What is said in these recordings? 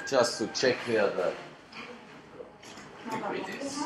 Just to check where the liquid is.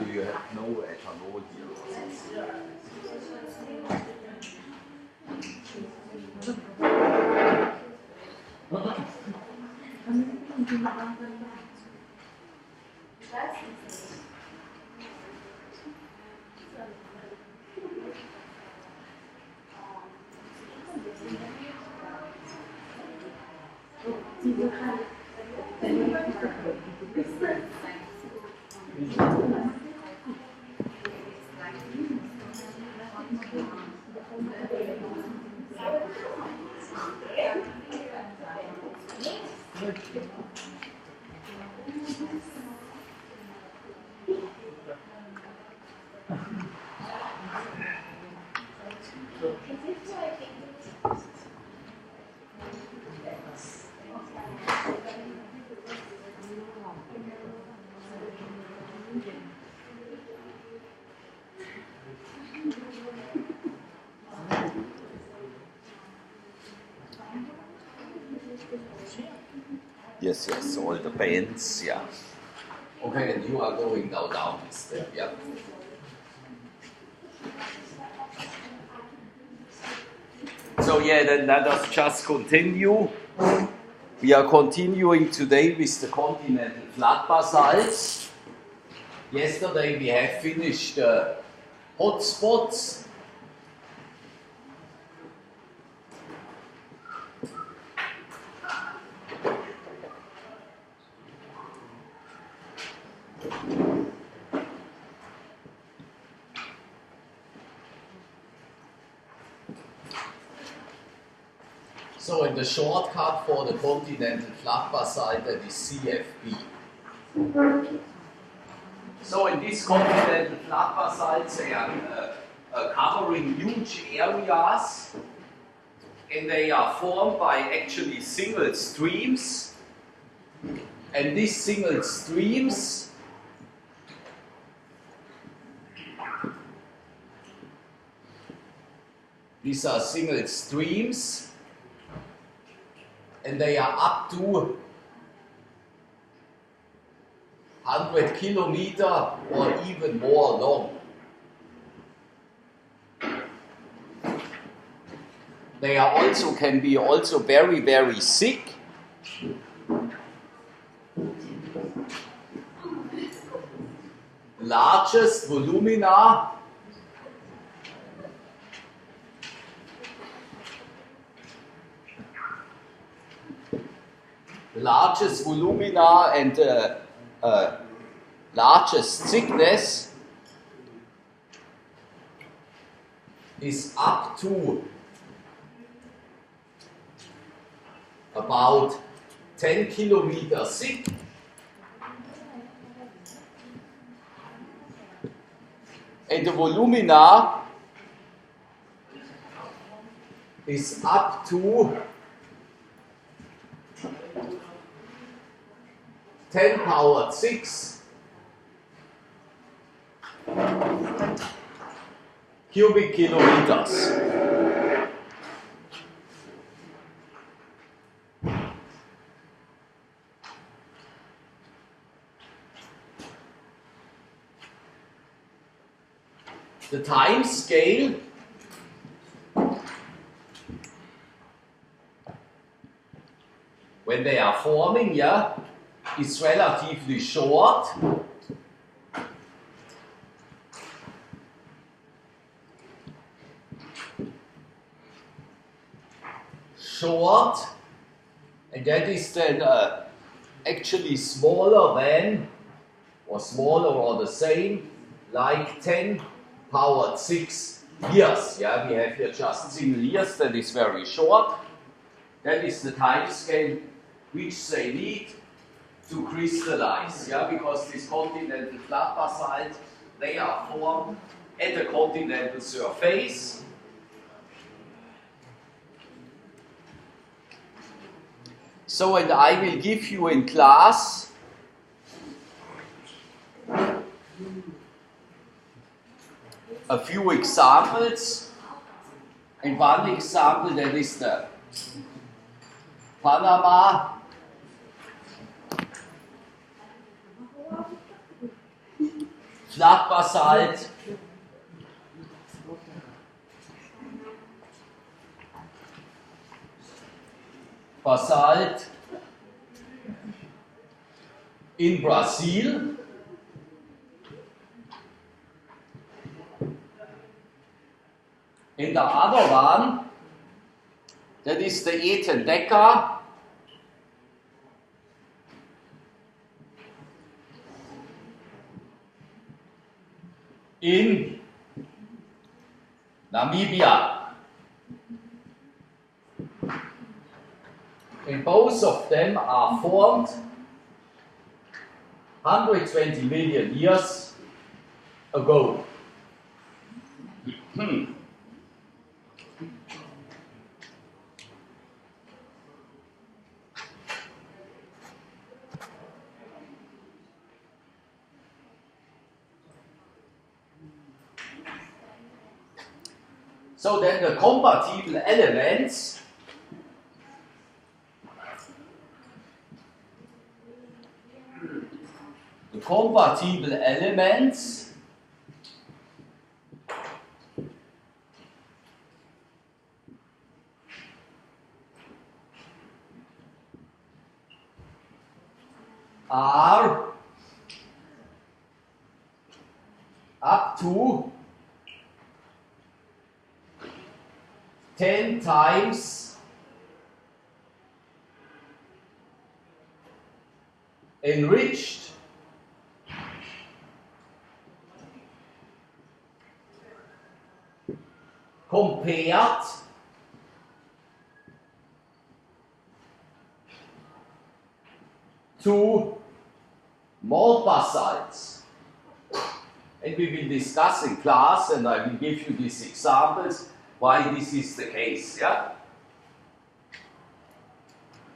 Do you have no ethanol here? Yes, all the bands, yeah. Okay, and you are going now down this step, yeah. So yeah, then let us just continue. We are continuing today with the continental flat basalts. Yesterday we have finished the hotspots. So in the shortcut for the continental flat basalt, that is CFB. So in this continental flat basalt, they are covering huge areas, and they are formed by actually single streams. And these single streams these are single streams, and they are up to 100 kilometers or even more long. They are also can be also very, very thick. Largest volumina and largest thickness is up to about 10 kilometers thick. And the volumina is up to 10 power 6 cubic kilometers. The time scale when they are forming, is relatively short. And that is then actually smaller than, or smaller or the same, like 10 powered 6 years. We have here just single years, that is very short. That is the time scale which they need to crystallize, because this continental flat basalt, they are formed at the continental surface. So, and I will give you in class a few examples, and one example, that is the Panama flat basalt in Brazil. And the other one, that is the Etendeka in Namibia. And both of them are formed 120 million years ago. So then the compatible elements are up to 10 times enriched compared two more basalts. And we will discuss in class, and I will give you these examples why this is the case. Yeah?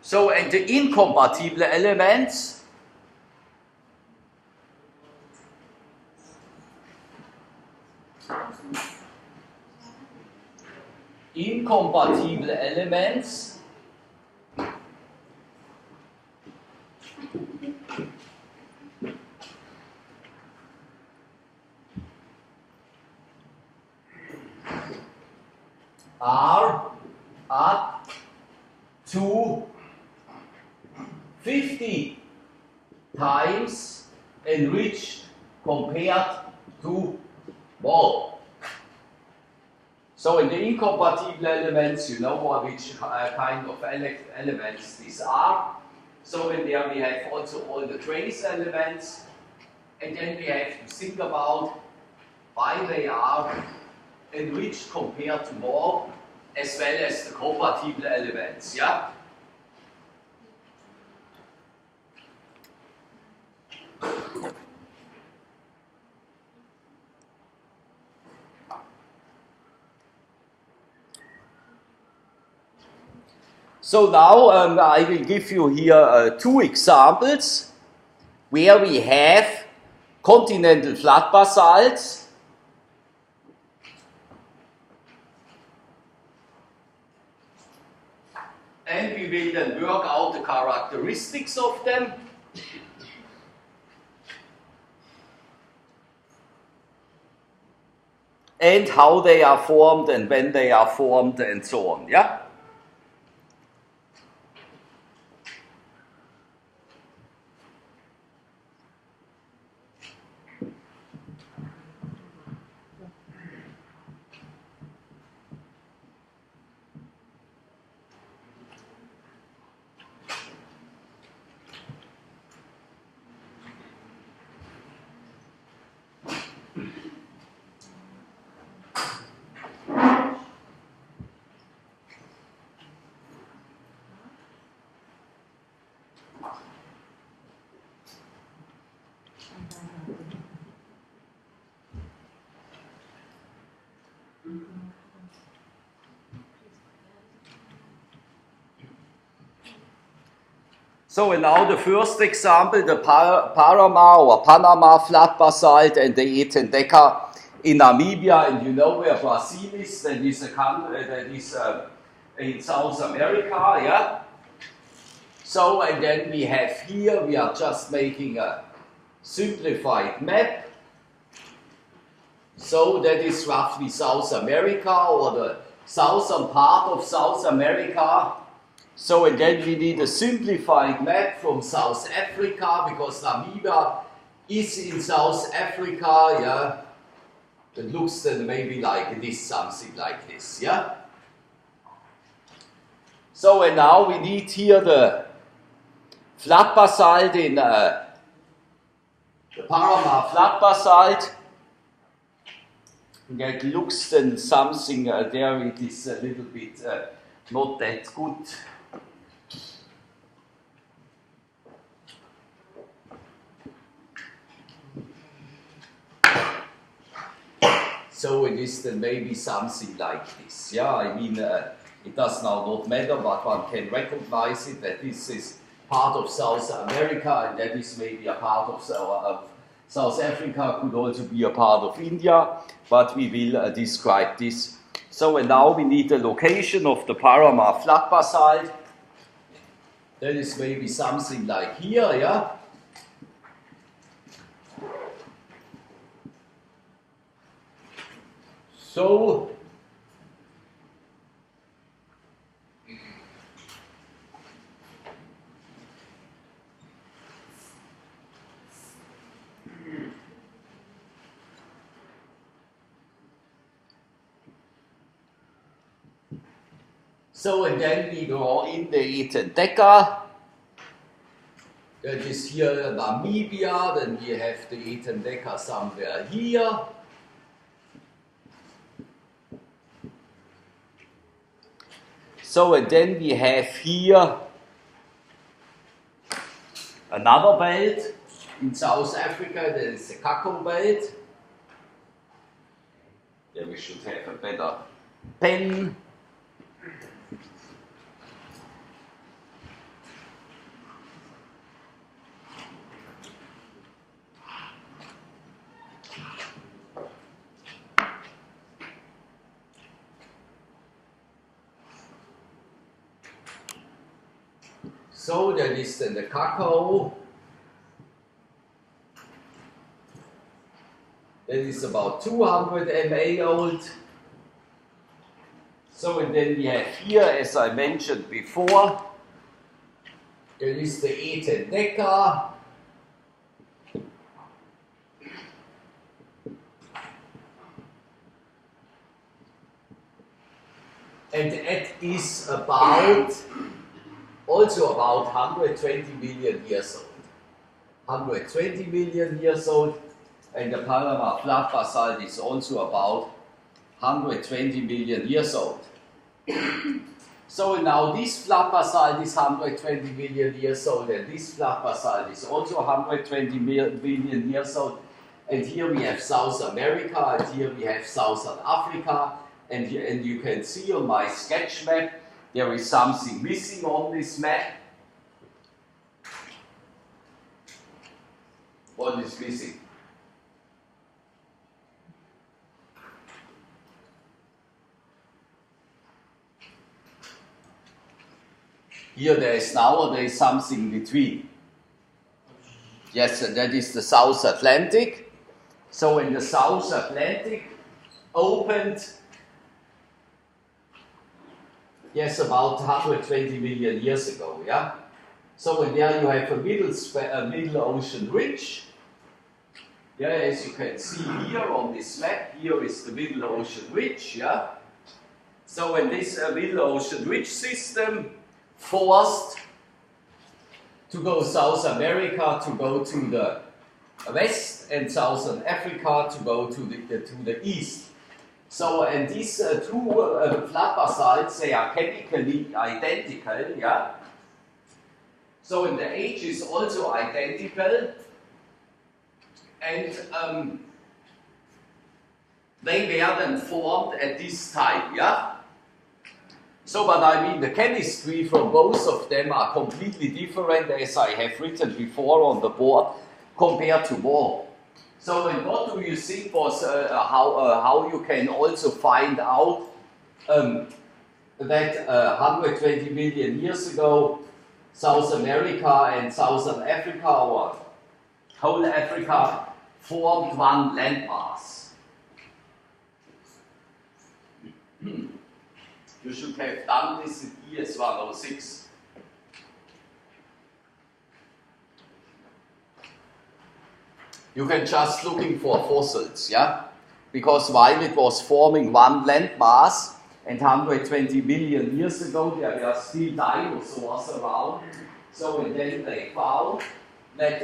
So, and the incompatible elements are up to 50 times enriched compared to 1. So in the incompatible elements, you know which kind of elements these are. So in there we have also all the trace elements, and then we have to think about why they are enriched compared to more, as well as the compatible elements. Yeah. So now I will give you here 2 examples where we have continental flat basalts and we will then work out the characteristics of them. And how they are formed and when they are formed and so on. Yeah? So and now the first example, the Parama or Panama flat basalt and the Etendeca in Namibia, and you know where Brazil is, that is a country that is in South America, yeah? So and then we have here, we are just making a simplified map. So that is roughly South America or the southern part of South America. So and then we need a simplified map from South Africa, because Namibia is in South Africa, yeah. It looks then maybe like this, something like this, yeah. So and now we need here the flat basalt in the Parama flat basalt. And it looks then something there, it is a little bit not that good. So it is then maybe something like this. Yeah, I mean, it does now not matter, but one can recognize it that this is part of South America, and that is maybe a part of South Africa, could also be a part of India, but we will describe this. So and now we need the location of the Parama flat basalt. That is maybe something like here, yeah. So and then we draw in the Etendeca. That is here Namibia, then we have the Etendeca somewhere here. So and then we have here a another belt in South Africa, there is the Cacao belt. There we should have a better pen. So that is then the cacao. That is about 200 mA old. So and then we have here, as I mentioned before, there is the E10 Deca. And it is also about 120 million years old. 120 million years old, and the Panama flat basalt is also about 120 million years old. So now this flat basalt is 120 million years old, and this flat basalt is also 120 million years old. And here we have South America, and here we have Southern Africa, and you can see on my sketch map there is something missing on this map. What is missing? Here there is nowadays something between. Yes, and that is the South Atlantic. So when the South Atlantic opened, yes, about 120 million years ago, yeah? So and there you have a middle ocean ridge. Yeah, as you can see here on this map, here is the middle ocean ridge, yeah? So when this middle ocean ridge system forced to go South America to go to the west and Southern Africa to go to the east. So, and these two flat basalts, they are chemically identical, yeah? So, and the age is also identical, and they were then formed at this time, yeah? So, but I mean, the chemistry from both of them are completely different, as I have written before on the board, compared to war. So, and what do you think was how you can also find out that 120 million years ago, South America and Southern Africa, or whole Africa, formed one landmass? You should have done this in ES306. You can just looking for fossils, yeah? Because while it was forming one landmass, and 120 million years ago there were still dinosaurs around, so and then they found that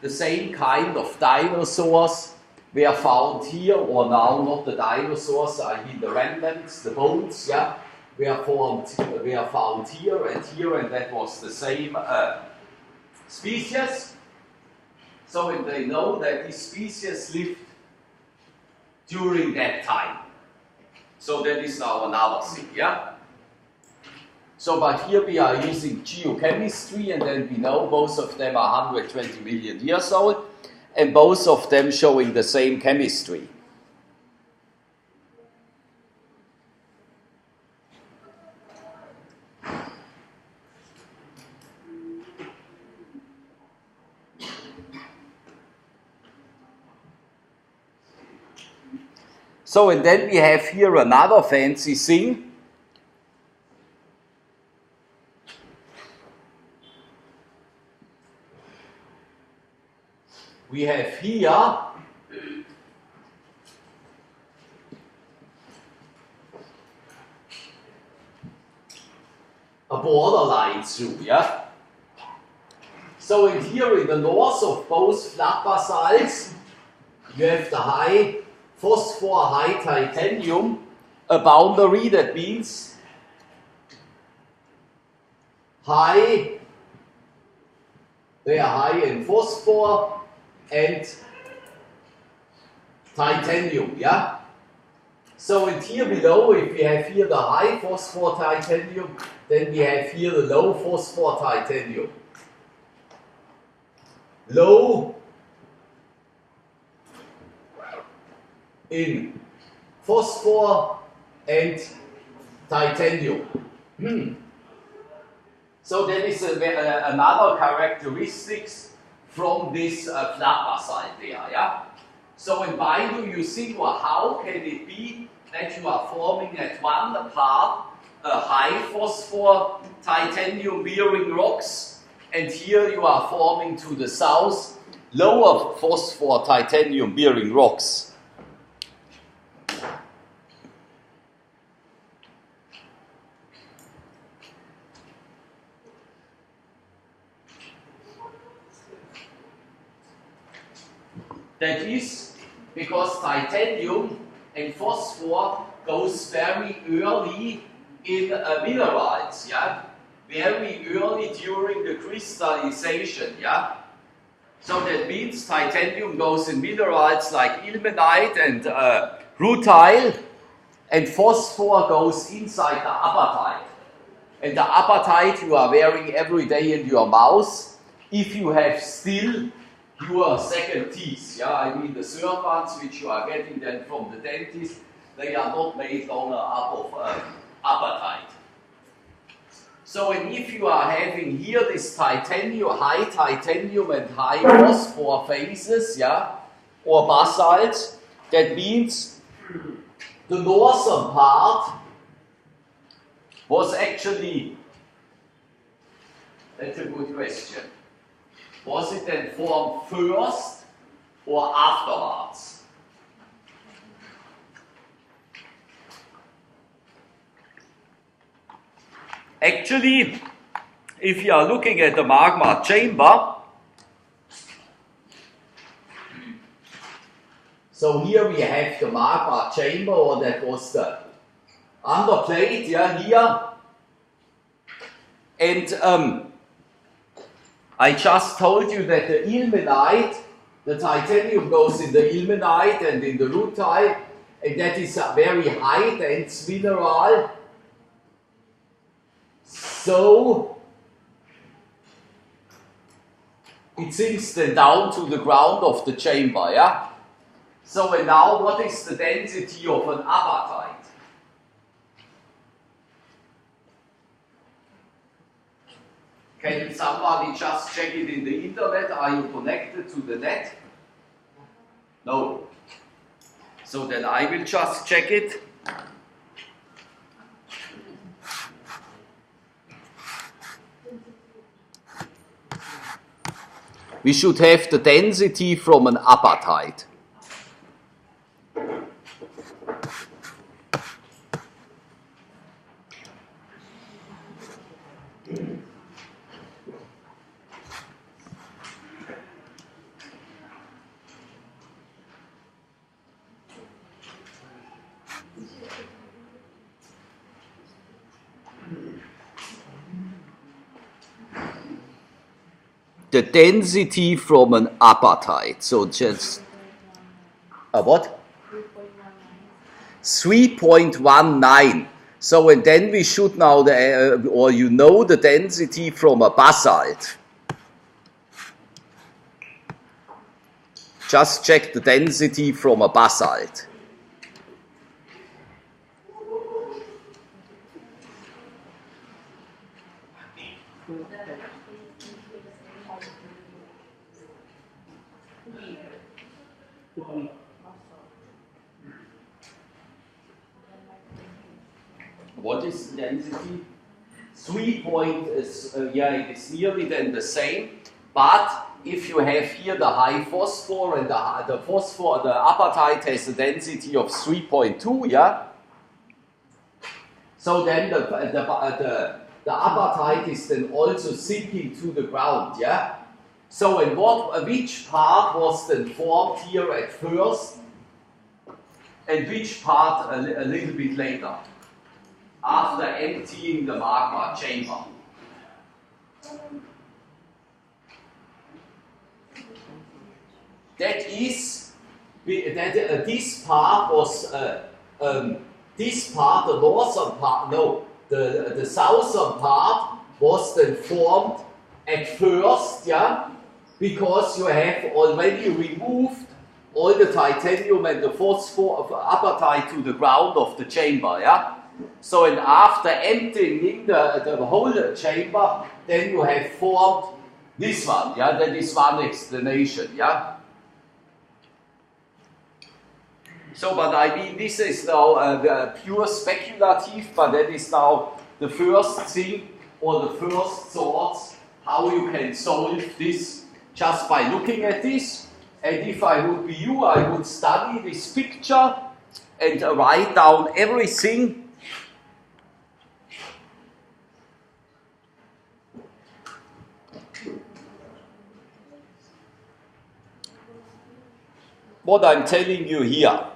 the same kind of dinosaurs were found here, or now not the dinosaurs, I mean the remnants, the bones, yeah, were found here, and that was the same species. So and they know that these species lived during that time. So that is now another thing, yeah? So, but here we are using geochemistry, and then we know both of them are 120 million years old, and both of them showing the same chemistry. So, and then we have here another fancy thing. We have here a borderline through, yeah? So, and here in the north of both flat basalts, you have the high phosphor, high titanium, a boundary that means high They are high in phosphor and titanium, yeah? So and here below, if we have here the high phosphor titanium, then we have here the low phosphor titanium. Low in phosphor and titanium. So that is another characteristics from this flat basalt there, yeah? So and why do you think, or how can it be that you are forming at one part high phosphor titanium bearing rocks, and here you are forming to the south lower phosphor titanium bearing rocks? That is because titanium and phosphor goes very early in minerals, yeah? Very early during the crystallization, yeah? So that means titanium goes in minerals like ilmenite and rutile, and phosphor goes inside the apatite. And the apatite you are wearing every day in your mouth if you have still your second teeth, yeah, I mean the third ones which you are getting then from the dentist, they are not made longer up of apatite. So and if you are having here this titanium, high titanium and high phosphor phases, yeah, or basalts, that means the northern part was actually, that's a good question. Was it then formed first or afterwards? Actually, if you are looking at the magma chamber, so here we have the magma chamber, or that was the underplate, yeah, here. And I just told you that the ilmenite, the titanium goes in the ilmenite and in the rutile, and that is a very high dense mineral. So it sinks then down to the ground of the chamber, yeah? So and now what is the density of an apatite? Can somebody just check it in the internet? Are you connected to the net? No. So then I will just check it. We should have the density from an apatite. The density from an apatite. So just a what? 3.19. So and then we should now or you know the density from a basalt. Just check the density from a basalt. What is the density? 3 point is, yeah, it is nearly then the same, but if you have here the high phosphor and the phosphor, the apatite has a density of 3.2, yeah? So then the apatite is then also sinking to the ground, yeah? So and which part was then formed here at first, and which part a little bit later, after emptying the magma chamber? that is, this part was, this part, the northern part, no, the southern part was then formed at first, yeah, because you have already removed all the titanium and the phosphor of apatite to the ground of the chamber, yeah. So, and after emptying the whole chamber, then you have formed this one, yeah. That is one explanation, yeah. So, but I mean, this is now pure speculative, but that is now the first thing or the first thoughts how you can solve this just by looking at this. And if I would be you, I would study this picture and write down everything. What I'm telling you here.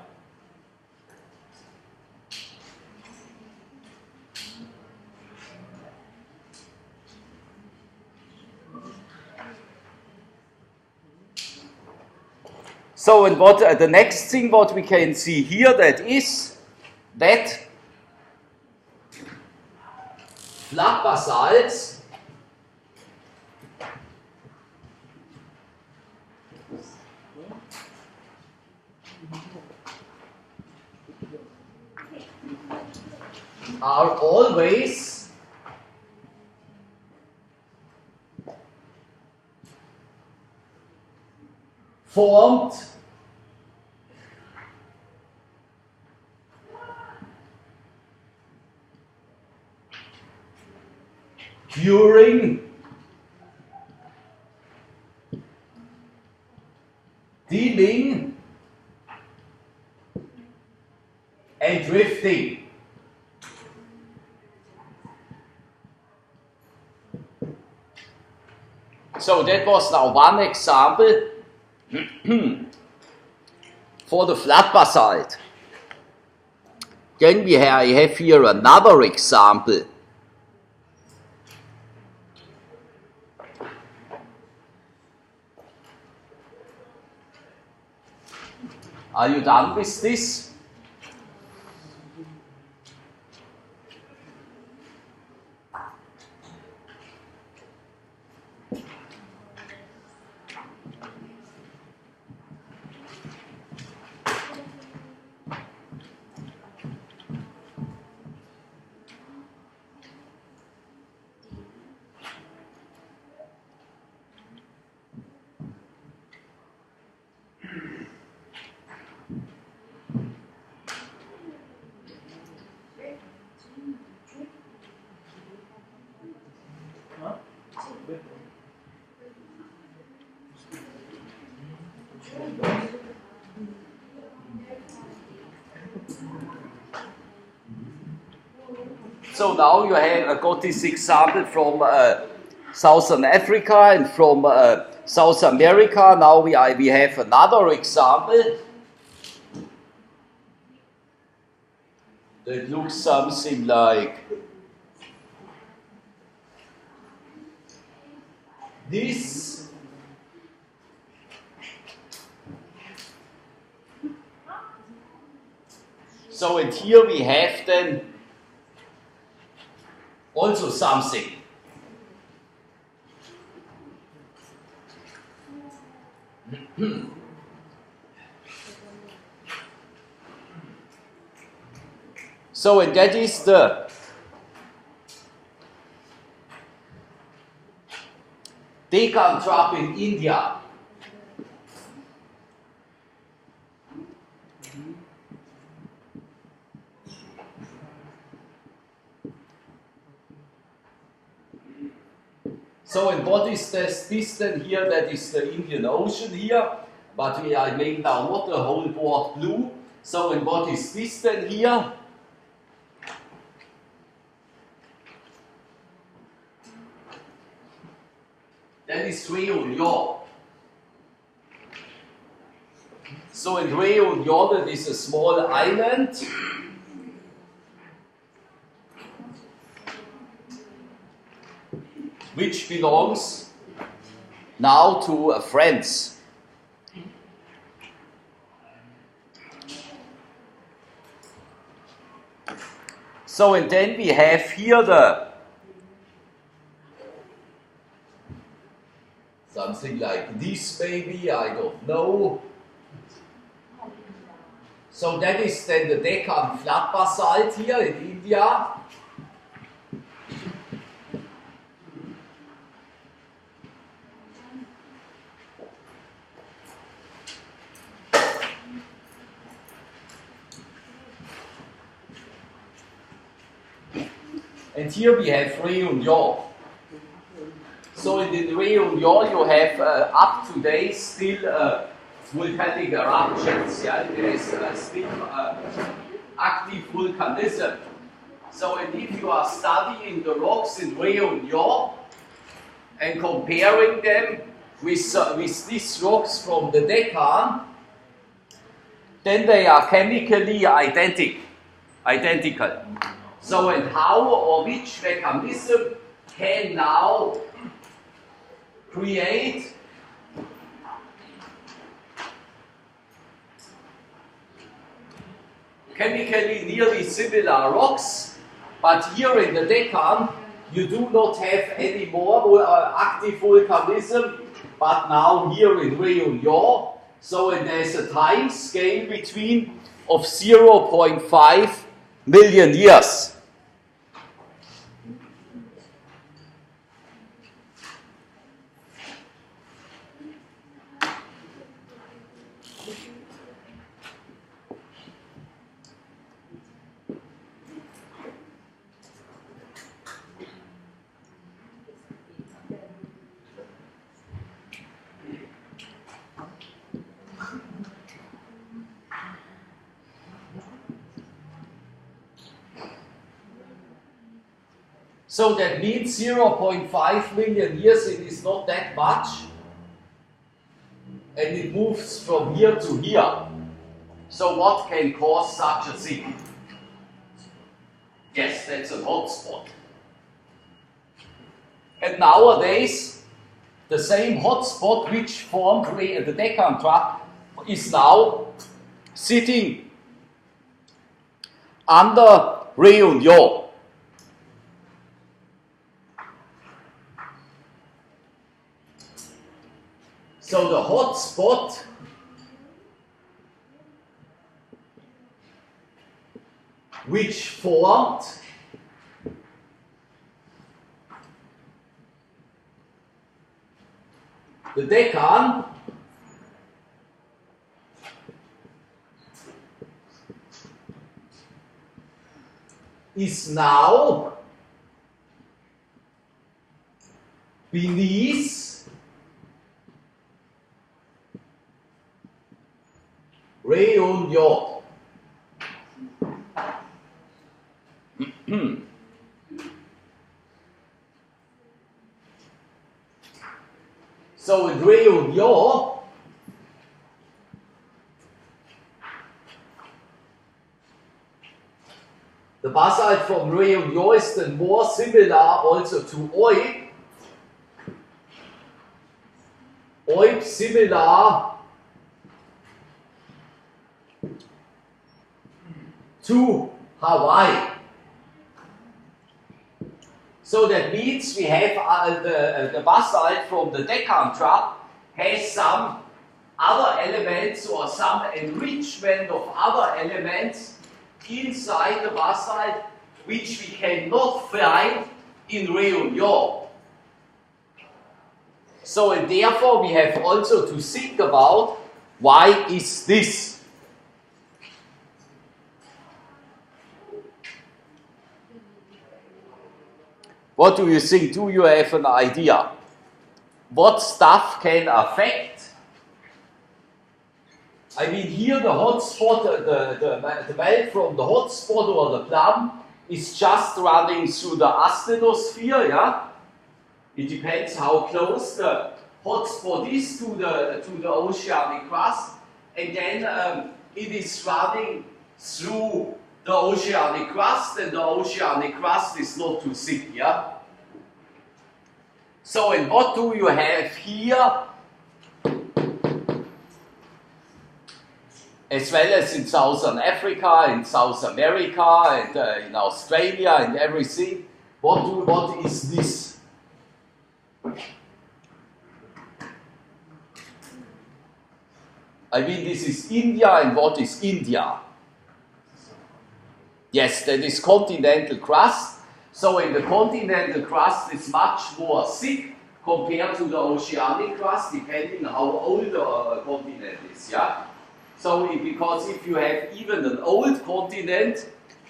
So, and what the next thing what we can see here, that is that flat basalts are always formed during dealing and drifting. So that was now one example for the flat basalt. Then I have here another example. Are you done with this? So now you have got this example from Southern Africa and from South America. Now we have another example that looks something like this. So, and here we have then also something. So, and that is the Deccan Trap in India. So, and what is this then here? That is the Indian Ocean here, but I made now not the whole board blue. So, and what is this then here? That is Réunion. So, in Réunion, that is a small island. Which belongs now to France. So, and then we have here the something like this maybe, I don't know. So that is then the Deccan flat basalt here in India. And here we have Réunion. So in the Réunion you have up to date still volcanic eruptions. Yeah? There is still active volcanism. So and if you are studying the rocks in Réunion and comparing them with these rocks from the Deccan, then they are chemically identical. So, and how or which mechanism can now create chemically nearly similar rocks, but here in the Deccan you do not have any more active volcanism, but now here in Réunion, so and there's a time scale between of 0.5 million years. So that means 0.5 million years, it is not that much, and it moves from here to here. So what can cause such a thing? Yes, that's a hotspot. And nowadays, the same hotspot which formed the Deccan Tract is now sitting under Réunion. So the hot spot which formed the Deccan is now beneath Réunion. So in Réunion, the basalt from Réunion is then more similar also to Oib. Oib similar to Hawaii. So that means we have the basalt from the Deccan Tract has some other elements or some enrichment of other elements inside the basalt which we cannot find in Réunion. So and therefore we have also to think about why is this? What do you think? Do you have an idea? What stuff can affect? I mean, here the hotspot, the well from the hotspot or the plum is just running through the asthenosphere, yeah? It depends how close the hotspot is to the oceanic crust, and then it is running through the oceanic crust, and the oceanic crust is not too thick, yeah? So, and what do you have here? as well as in Southern Africa, in South America, and in Australia, and everything. What is this? I mean, this is India, and what is India? Yes, that is continental crust. So in the continental crust is much more thick compared to the oceanic crust, depending on how old the continent is. Yeah. So because if you have even an old continent,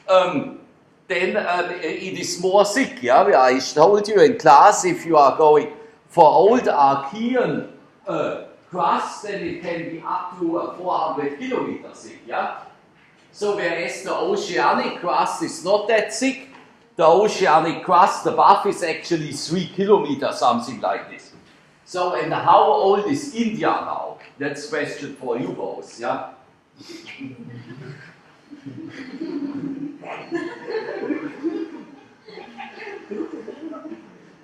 then it is more thick. Yeah. I told you in class, if you are going for old Archean crust, then it can be up to 400 kilometers thick. Yeah. So whereas the oceanic crust is not that thick, the oceanic crust above is actually 3 kilometers, something like this. So, and how old is India now? That's a question for you both, yeah?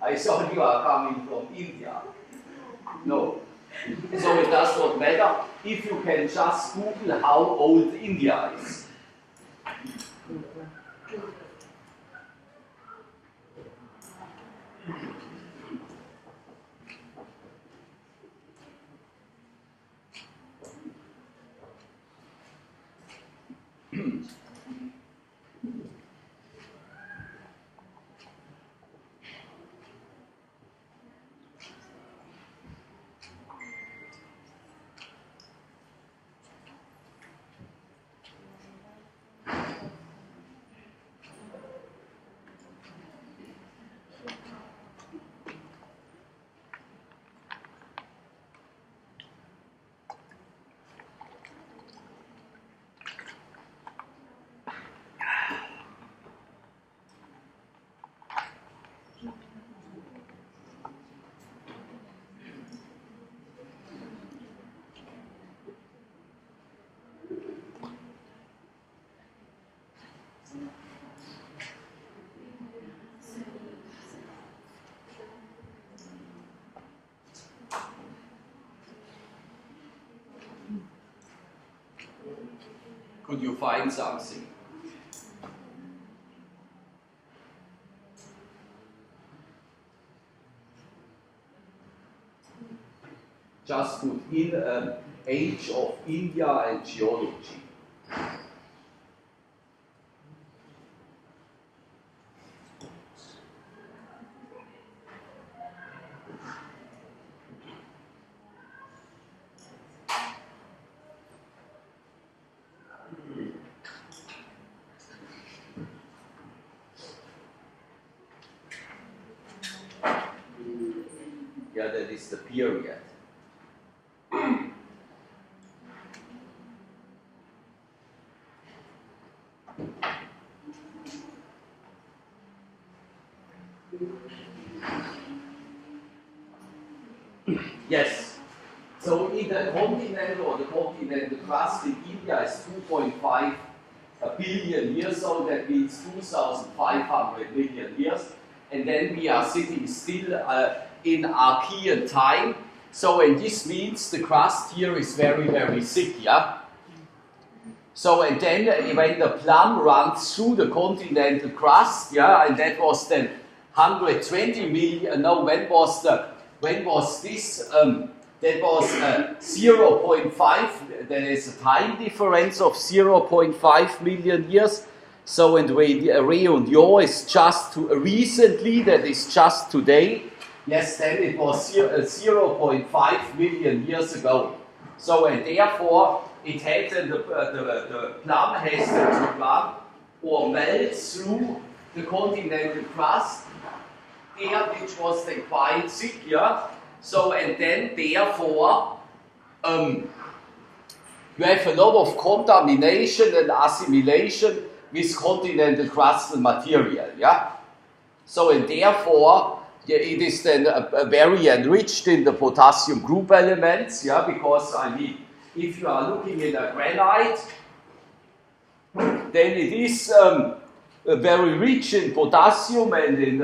I thought you are coming from India. No. So it does not matter if you can just Google how old India is. Could you find something? Just put in age of India and geology. Yeah, that is the period. Yes. So in the continent or the continental crust in India is 2.5 billion years old. That means 2,500 million years. And then we are sitting still in Archean time. So, and this means the crust here is very, very thick, yeah? So, and then when the plum runs through the continental crust, yeah, and that was then 120 million, no, when was this? That was 0.5, there is a time difference of 0.5 million years. So, and Réunion is just recently, that is just today. Yes, then it was 0.5 million years ago. So, and therefore, it had the plum has to run or melt through the continental crust, there, which was then quite thick, yeah. So, and then therefore, you have a lot of contamination and assimilation with continental crustal material, yeah. So, and therefore, yeah, it is then very enriched in the potassium group elements, yeah, because I mean, if you are looking at a granite, then it is very rich in potassium and in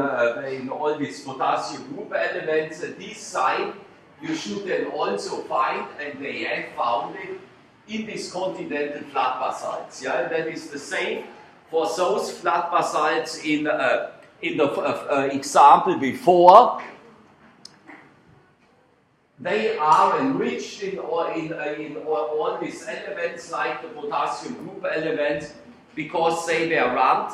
all these potassium group elements. And this sign you should then also find, and they have found it, in these continental flat basalts. Yeah, and that is the same for those flat basalts in the example before. They are enriched in all these elements, like the potassium group elements, because they were run.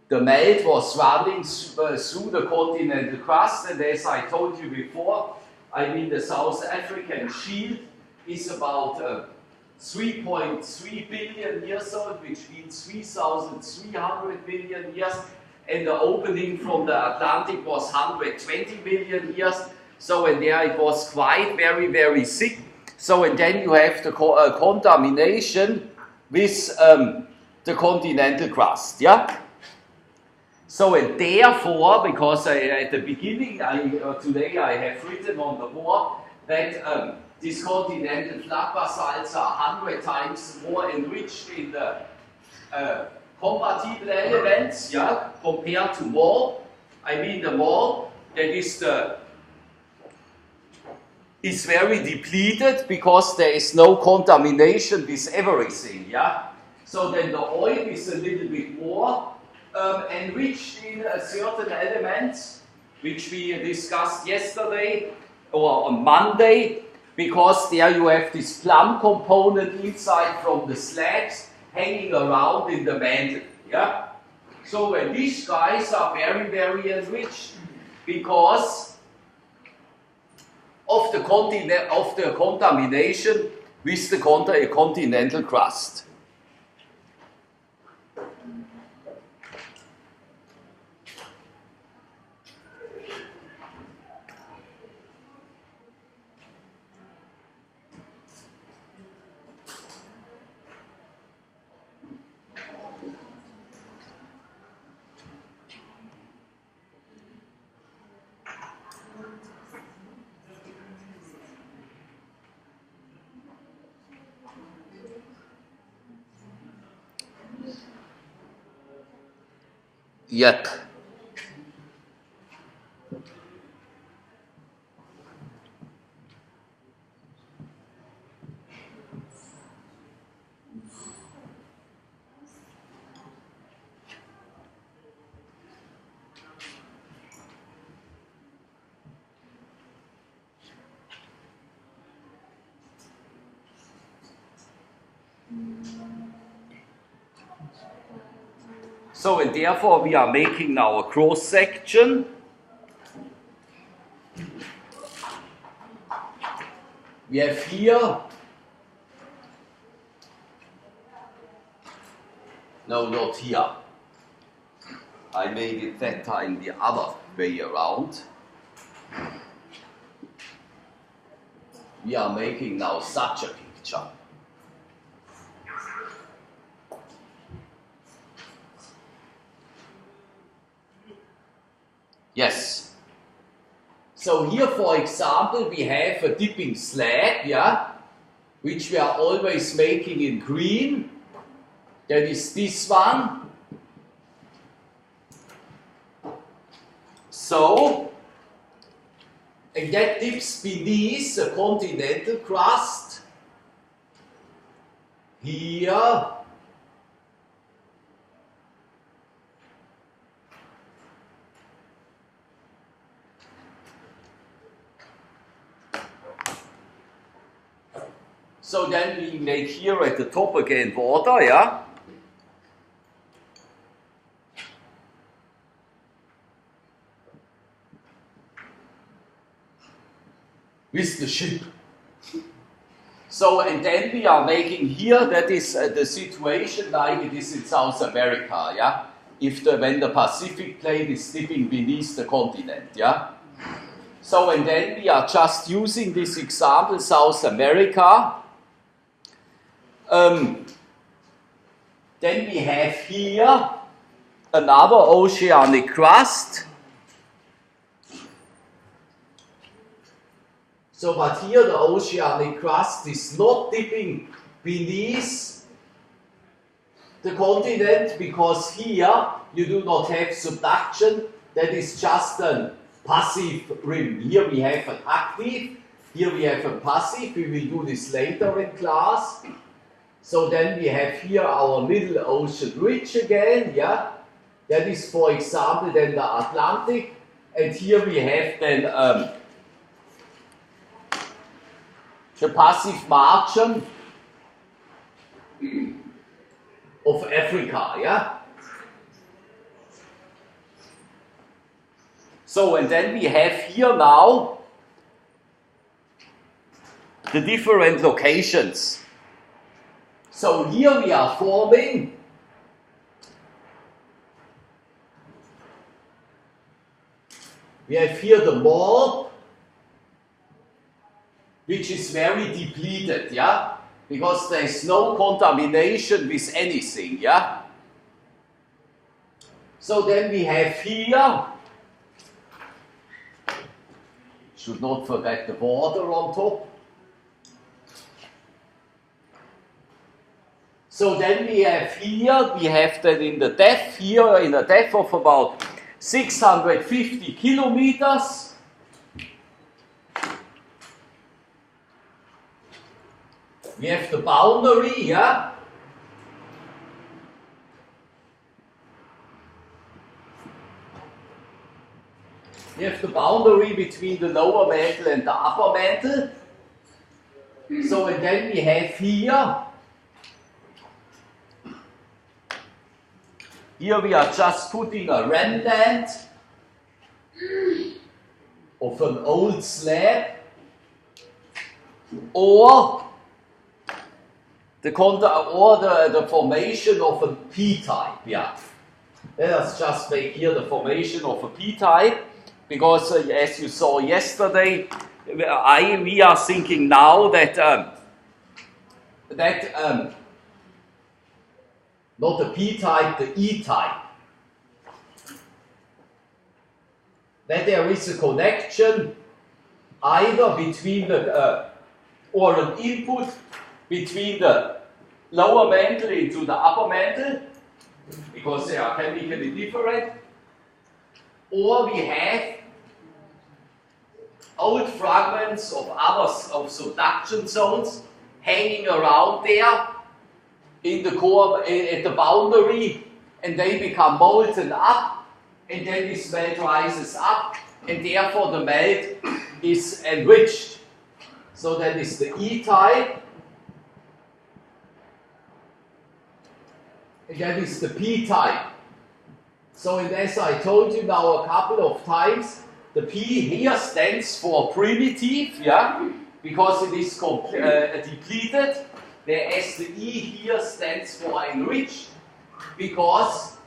The melt was running through the continental crust, and as I told you before, I mean the South African shield is about 3.3 billion years old, which means 3,300 million years, and the opening from the Atlantic was 120 million years. So, and there it was quite very, very thick. So, and then you have the contamination with the continental crust, yeah? So, and therefore, because at the beginning, today I have written on the board that these continental flat basalts are 100 times more enriched in the compatible elements, yeah, compared to more. I mean the more that is very depleted because there is no contamination with everything, yeah. So then the oil is a little bit more enriched in certain elements, which we discussed yesterday or on Monday, because there you have this plum component inside from the slags hanging around in the mantle, yeah. So when these guys are very, very enriched because of the contamination with the continental crust. Yep. So, and therefore we are making now a cross section. We have here, no, not here. I made it that time the other way around. We are making now such a picture. Yes. So here, for example, we have a dipping slag, yeah, which we are always making in green. That is this one. So, and that dips beneath the continental crust. Here. So then we make here at the top again water, yeah? With the ship. So, and then we are making here, that is the situation like it is in South America, yeah? When the Pacific plate is dipping beneath the continent, yeah? So, and then we are just using this example, South America. Then we have here another oceanic crust. So, but here the oceanic crust is not dipping beneath the continent because here you do not have subduction, that is just a passive rim. Here we have an active, Here we have a passive, we will do this later in class. So then we have here our middle ocean ridge again, yeah. That is, for example, then the Atlantic. And here we have then the passive margin of Africa, yeah. So, and then we have here now the different locations. So here we are forming we have here the mob, which is very depleted, yeah, because there is no contamination with anything, yeah. So then we have here, should not forget the water on top. So then we have here, we have that in the depth here, in a depth of about 650 kilometers. We have the boundary, yeah. We have the boundary between the lower mantle and the upper mantle. So, and then we have here we are just putting a remnant of an old slab or the formation of a P-type, yeah. Let us just make here the formation of a P-type, because as you saw yesterday, we are thinking now that not the P-type, the E-type. That there is a connection either between the, or an input between the lower mantle into the upper mantle, because they are chemically different, or we have old fragments of subduction zones hanging around there in the core, at the boundary, and they become molten up, and then this melt rises up, and therefore the melt is enriched. So that is the E-type, and that is the P-type. So, and as I told you now a couple of times, the P here stands for primitive, yeah, because it is depleted. Whereas the E here stands for enriched, because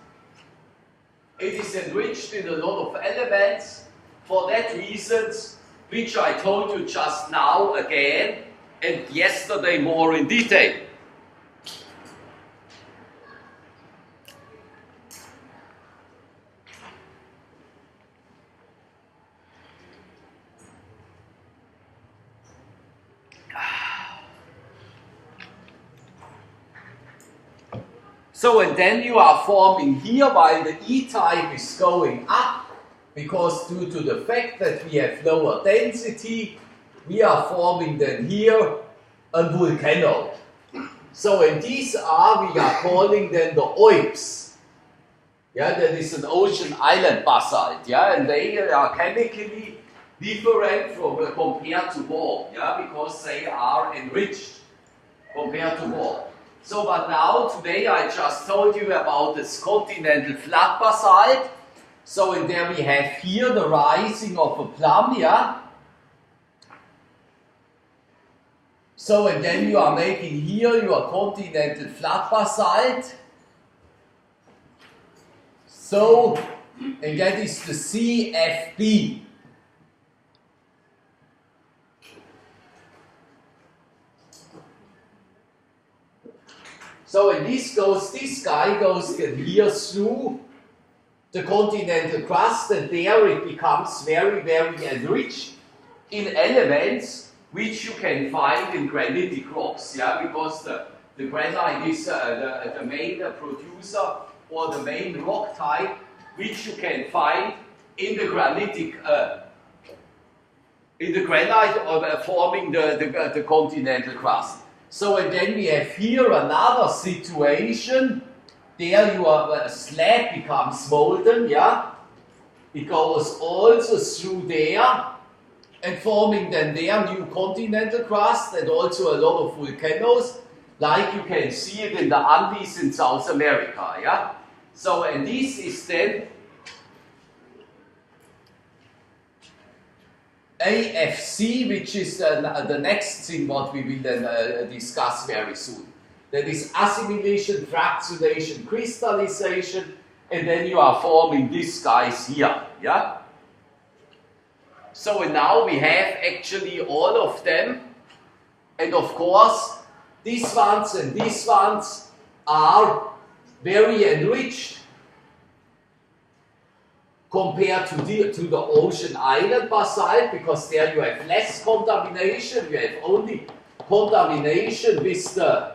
it is enriched in a lot of elements for that reasons, which I told you just now again, and yesterday more in detail. So, and then you are forming here while the E-type is going up, because due to the fact that we have lower density, we are forming then here a volcano. So, and these are, we are calling them the OIPs. Yeah, that is an ocean island basalt, yeah, and they are chemically different from compared to wall, yeah, because they are enriched compared to wall. So, but now, today I just told you about this continental flat basalt. So, and there we have here the rising of a plum, yeah. So, and then you are making here your continental flat basalt. So, and that is the CFB. So, and this guy goes here through the continental crust, and there it becomes very, very enriched in elements which you can find in granitic rocks, yeah, because the granite is the main producer or the main rock type which you can find in the granitic in the granite forming the continental crust. So, and then we have here another situation. There a slag becomes molten, yeah? It goes also through there and forming then there new continental crust and also a lot of volcanoes, like you can see it in the Andes in South America, yeah? So, and this is then AFC, which is the next thing what we will then discuss very soon. That is assimilation, fractionation, crystallization, and then you are forming these guys here, yeah? So and now we have actually all of them, and of course, these ones and these ones are very enriched compared to the ocean island basalt, because there you have less contamination, you have only contamination with the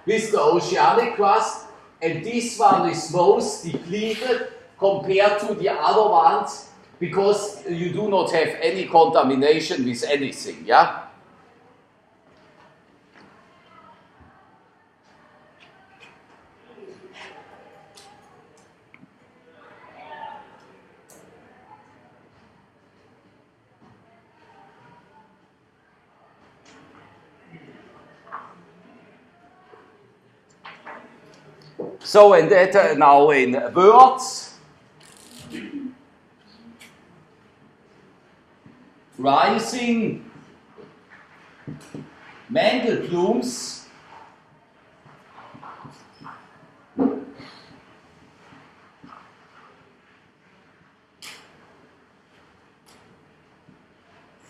with the oceanic crust, and this one is most depleted compared to the other ones, because you do not have any contamination with anything, yeah? So, and that now in words, rising mantle plumes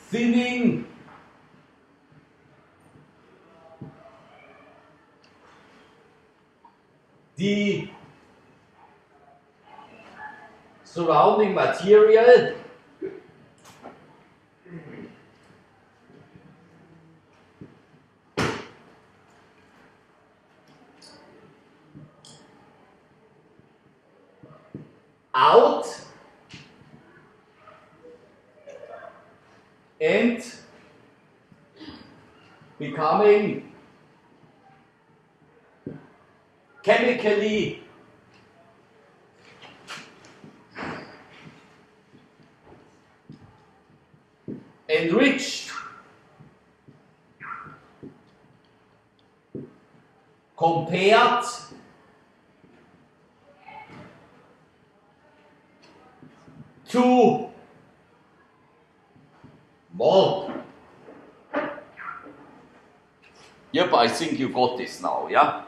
thinning the surrounding material out and becoming chemically enriched compared to molten. Yep, I think you got this now, yeah?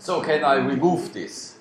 So can I remove this?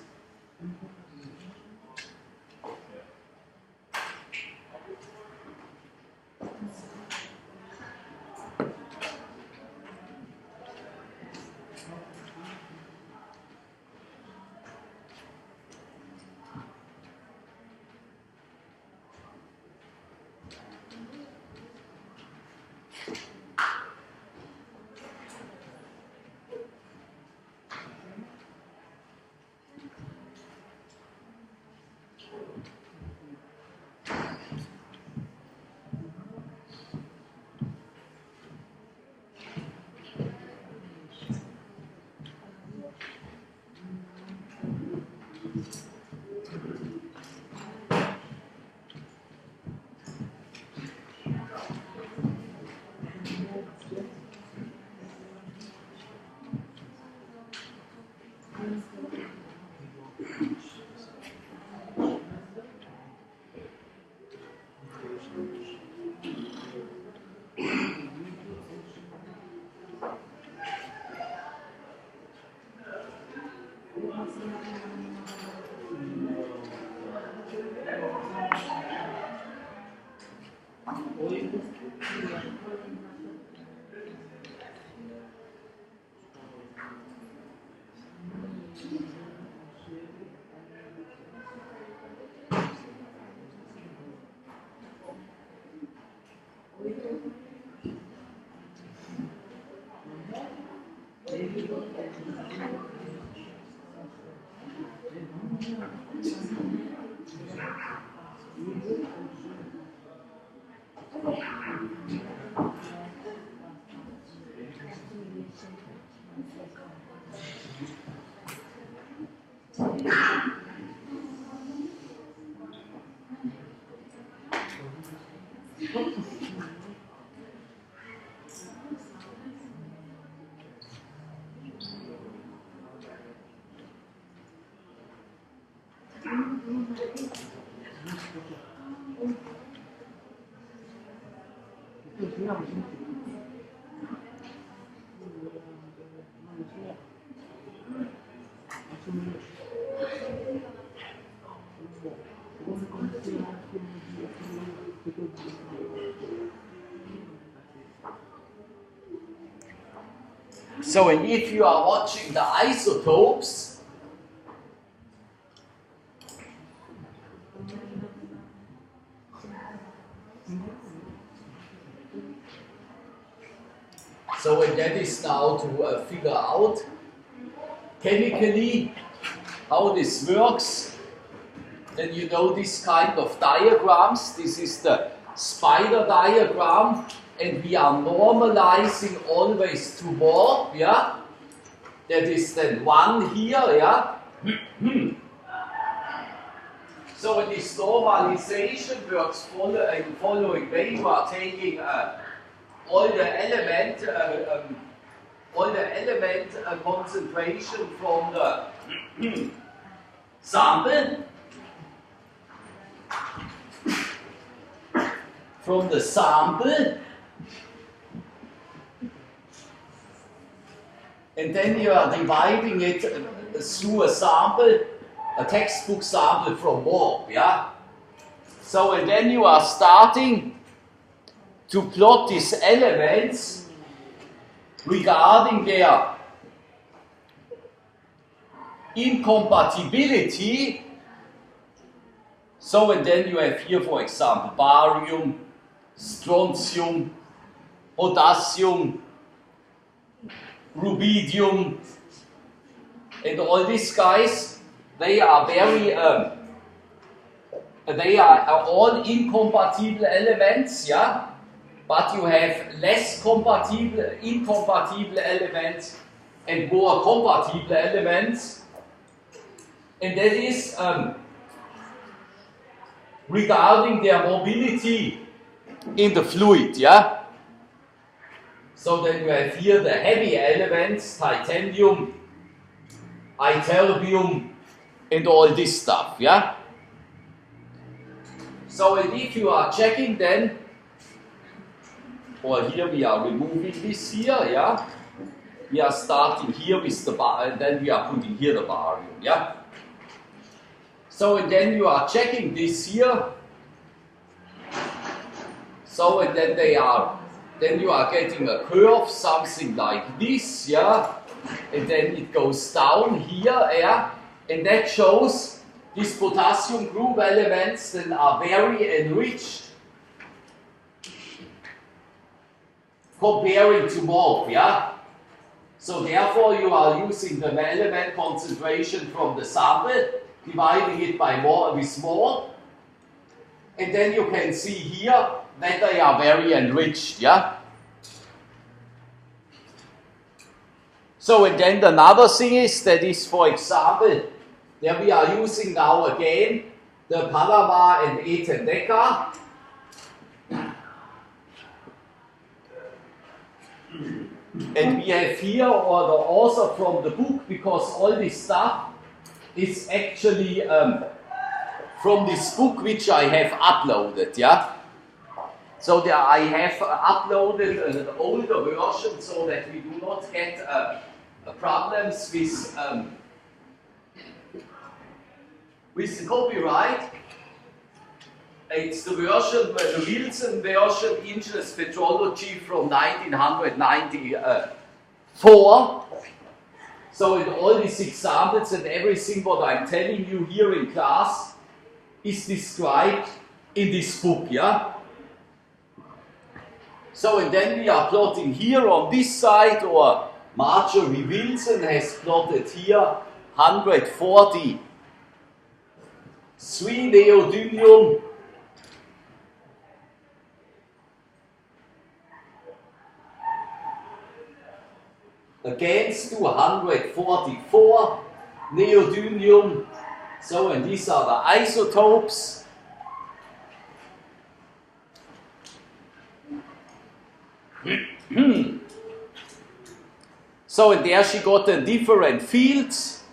So, and if you are watching the isotopes, so and that is now to figure out chemically how this works. Then you know this kind of diagrams. This is the spider diagram, and we are normalizing always to more, yeah? That is then 1 here, yeah? So this normalization works following way. You are taking all the element concentration from the sample. And then you are dividing it through a sample, a textbook sample from more, yeah? So, and then you are starting to plot these elements regarding their incompatibility. So, and then you have here, for example, barium, strontium, potassium, rubidium, and all these guys, they are very, they are all incompatible elements, yeah? But you have less incompatible elements and more compatible elements, and that is regarding their mobility in the fluid, yeah? So then you have here the heavy elements, titanium, ytterbium, and all this stuff, yeah? So and if you are checking then, or here we are removing this here, yeah? We are starting here with the bar, and then we are putting here the barium, yeah? So and then you are checking this here. So and then then you are getting a curve, something like this, yeah? And then it goes down here, yeah? And that shows these potassium group elements that are very enriched comparing to more, yeah? So therefore you are using the element concentration from the sample, dividing it by more with more, and then you can see here that they are very enriched, yeah? So and then another thing is that is, for example, there we are using now again the Panama and Etendeka. And we have here, or the author from the book, because all this stuff is actually from this book which I have uploaded, yeah? So there I have uploaded an older version so that we do not get problems with with the copyright. It's the version, the Wilson version, Interest Petrology from 1994. So in all these examples and everything what I'm telling you here in class is described in this book, yeah? So and then we are plotting here on this side, or Marjorie Wilson has plotted here 143 neodymium against 244 neodymium. So, and these are the isotopes. So, and there she got the different fields.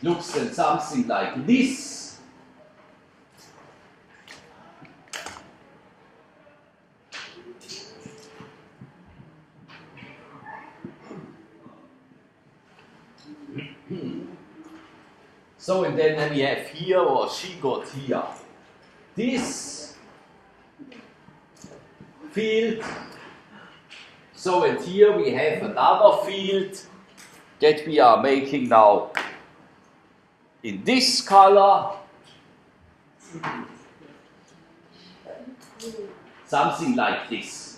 Looks then something like this. So, and then we have here, or she got here, this field. So, and here we have another field that we are making now in this color. Something like this.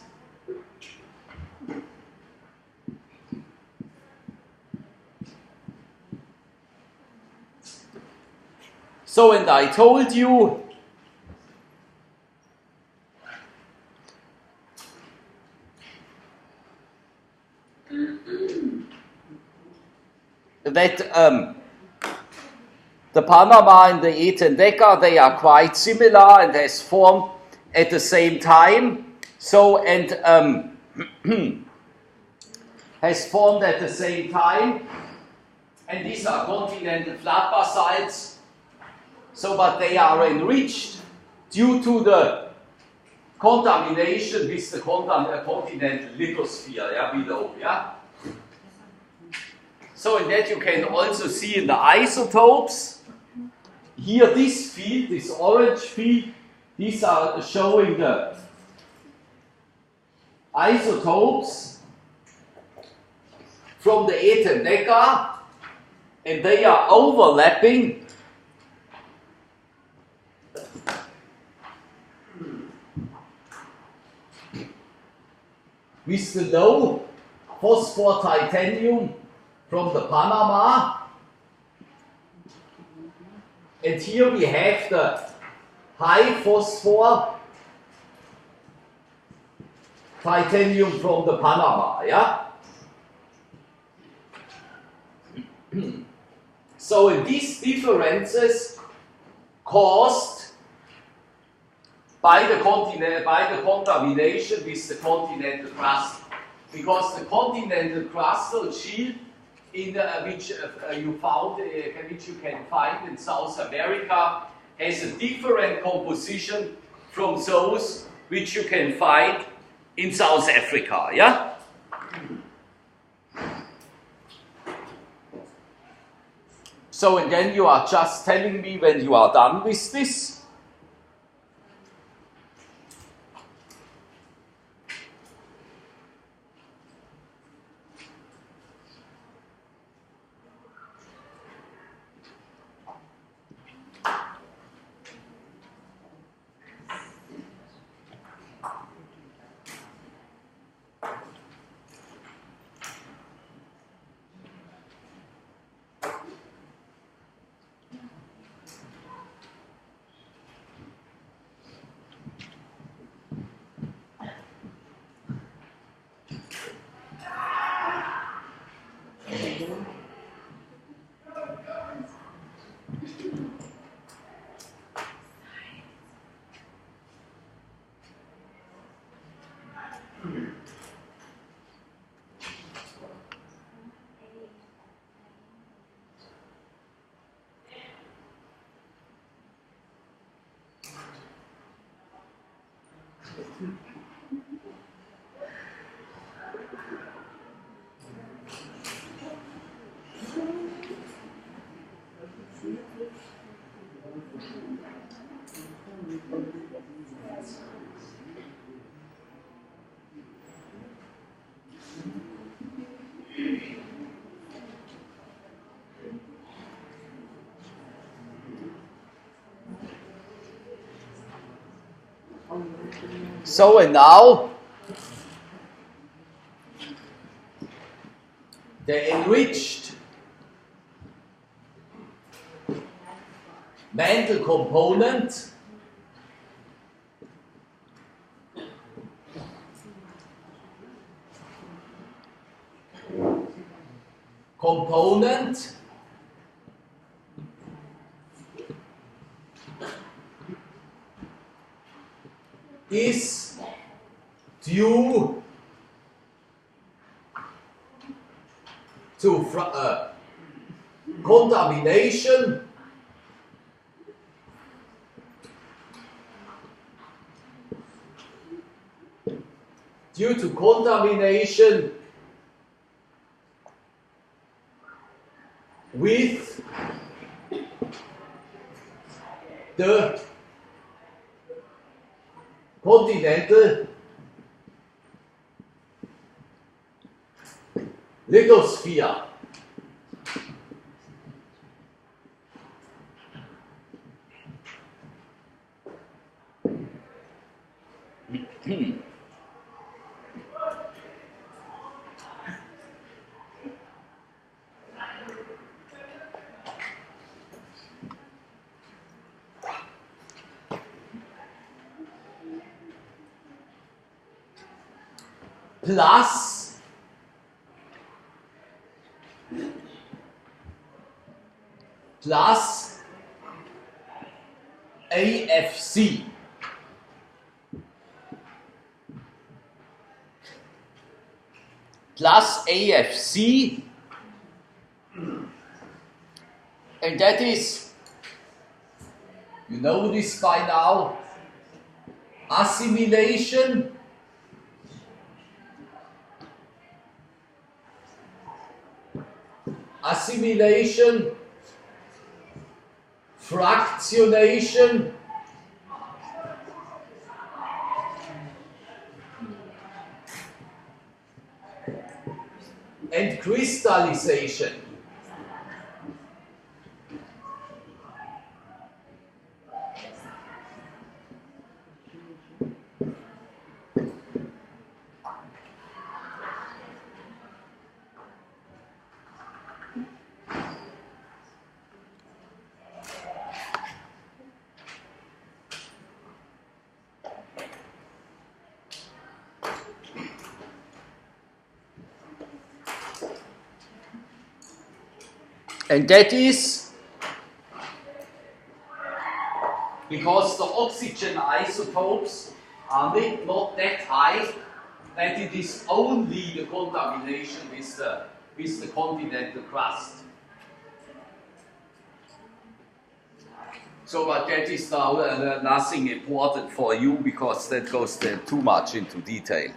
So, and I told you that the Panama and the Ethan Decker, they are quite similar and has formed at the same time. So, and has formed at the same time. And these are continental flat basalts. So, but they are enriched due to the contamination with the continental lithosphere, yeah, below, yeah. So, in that you can also see in the isotopes. Here, this field, this orange field, these are showing the isotopes from the Ethan Decker, and they are overlapping with the low phosphor titanium from the Panama. And here we have the high phosphor titanium from the Panama, yeah? So in these differences caused by the contamination with the continental crust, because the continental crustal shield in which you found, which you can find in South America, has a different composition from those which you can find in South Africa. Yeah. So, and then you are just telling me when you are done with this. So, and now the enriched mantle component is due to contamination with the continental lithosphere. Plus AFC. Plus AFC, and that is, you know this by now, assimilation, fractionation, and crystallization. And that is because the oxygen isotopes are not that high that it is only the contamination with the continental crust. So, but that is now nothing important for you because that goes too much into detail.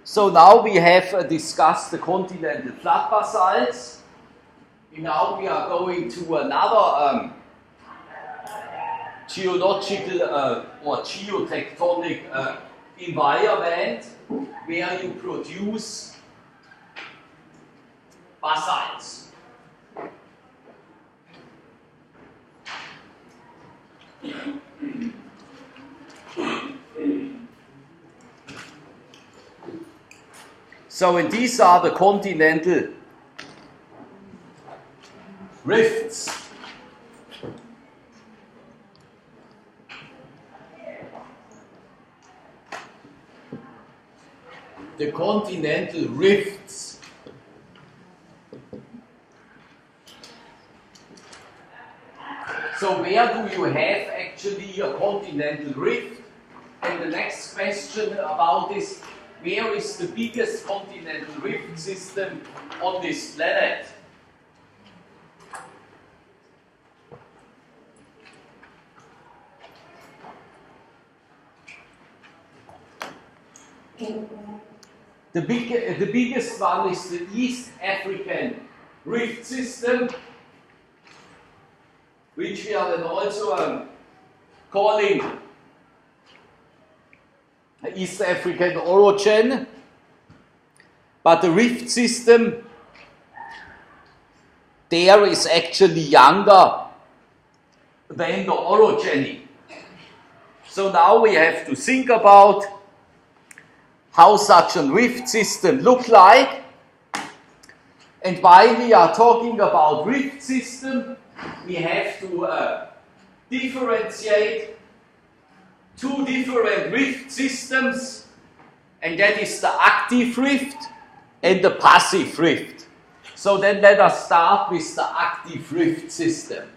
So now we have discussed the continental flat basalts. Now we are going to another geological or geotectonic environment where you produce basalts. So, and these are the continental rifts. The continental rifts. So where do you have actually a continental rift? And the next question about this, where is the biggest continental rift system on this planet? The biggest one is the East African rift system, which we are then also calling East African orogeny. But the rift system there is actually younger than the orogeny. So now we have to think about how such a rift system look like. And while we are talking about rift system, we have to differentiate two different rift systems, and that is the active rift and the passive rift. So then let us start with the active rift system.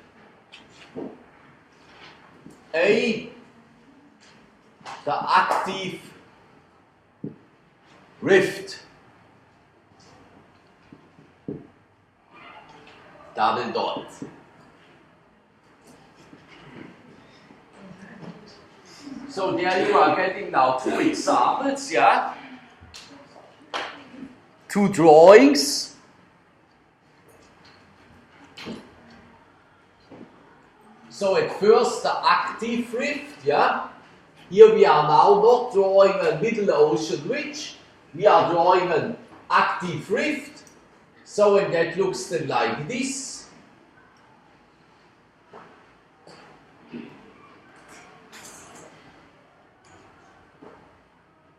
The active rift. Double dot. So there you are getting now two examples, yeah? Two drawings. So at first the active rift, yeah? Here we are now not drawing a middle ocean ridge, we are drawing an active rift. So and that looks then like this.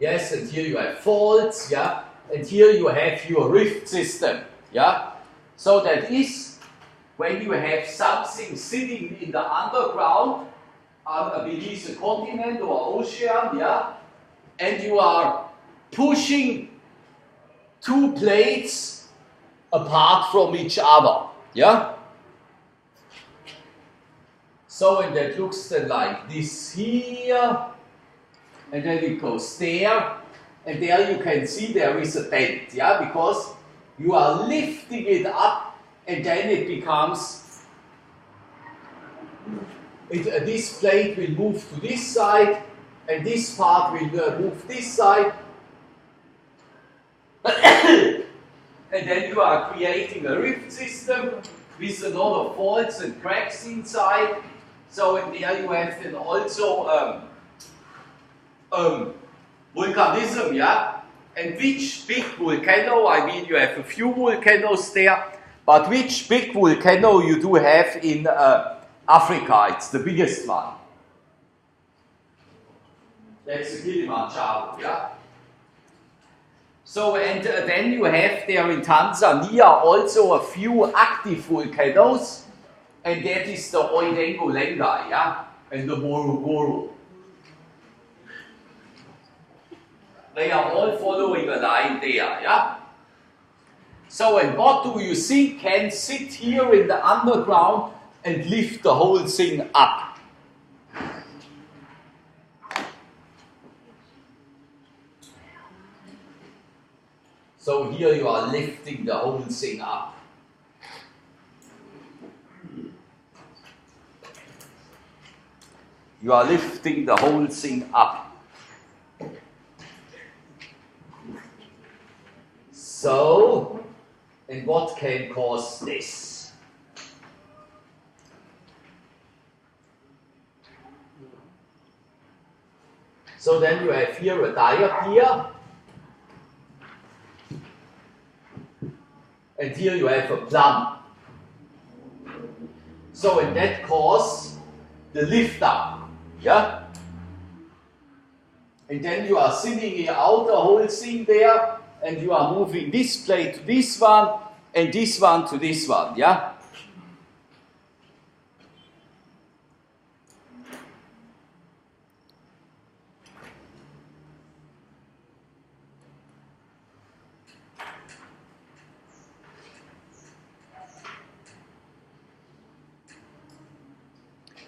Yes, and here you have faults, yeah, and here you have your rift system, yeah. So that is when you have something sitting in the underground, beneath a continent or ocean, yeah, and you are pushing two plates apart from each other, yeah. So and that looks then like this here. And then it goes there, and there you can see there is a bend, yeah, because you are lifting it up, and then it becomes, this plate will move to this side, and this part will move this side, and then you are creating a rift system with a lot of faults and cracks inside. So in there you have then also volcanism, yeah, And which big volcano, I mean you have a few volcanoes there, but which big volcano you do have in Africa? It's the biggest one. That's the Kilimanjaro, yeah? So, and then you have there in Tanzania also a few active volcanoes, and that is the Oidengo-Lenga, yeah? And the Morogoro. They are all following a line there, yeah? So, and what do you think can sit here in the underground and lift the whole thing up? So here you are lifting the whole thing up. You are lifting the whole thing up. So, and what can cause this? So then you have here a diapir. And here you have a plum. So, and that causes the lift up, yeah? And then you are thinning out the whole thing there, and you are moving this plate to this one, and this one to this one, yeah?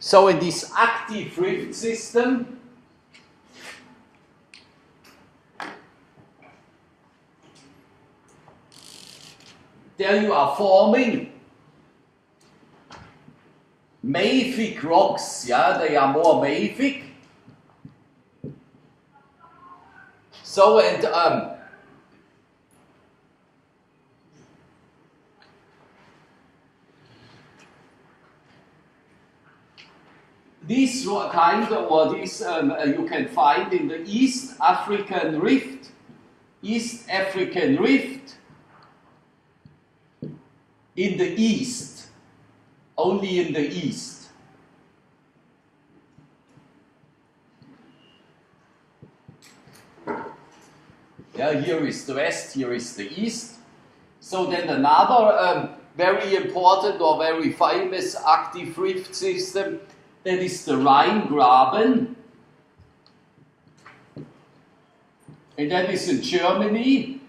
So in this active rift system, there you are forming mafic rocks, yeah, they are more mafic. So, and this kind of, or this you can find in the East African Rift, in the East, only in the East. Yeah, here is the West, here is the East. So then another very important or very famous active rift system, that is the Rhine-Graben, and that is in Germany.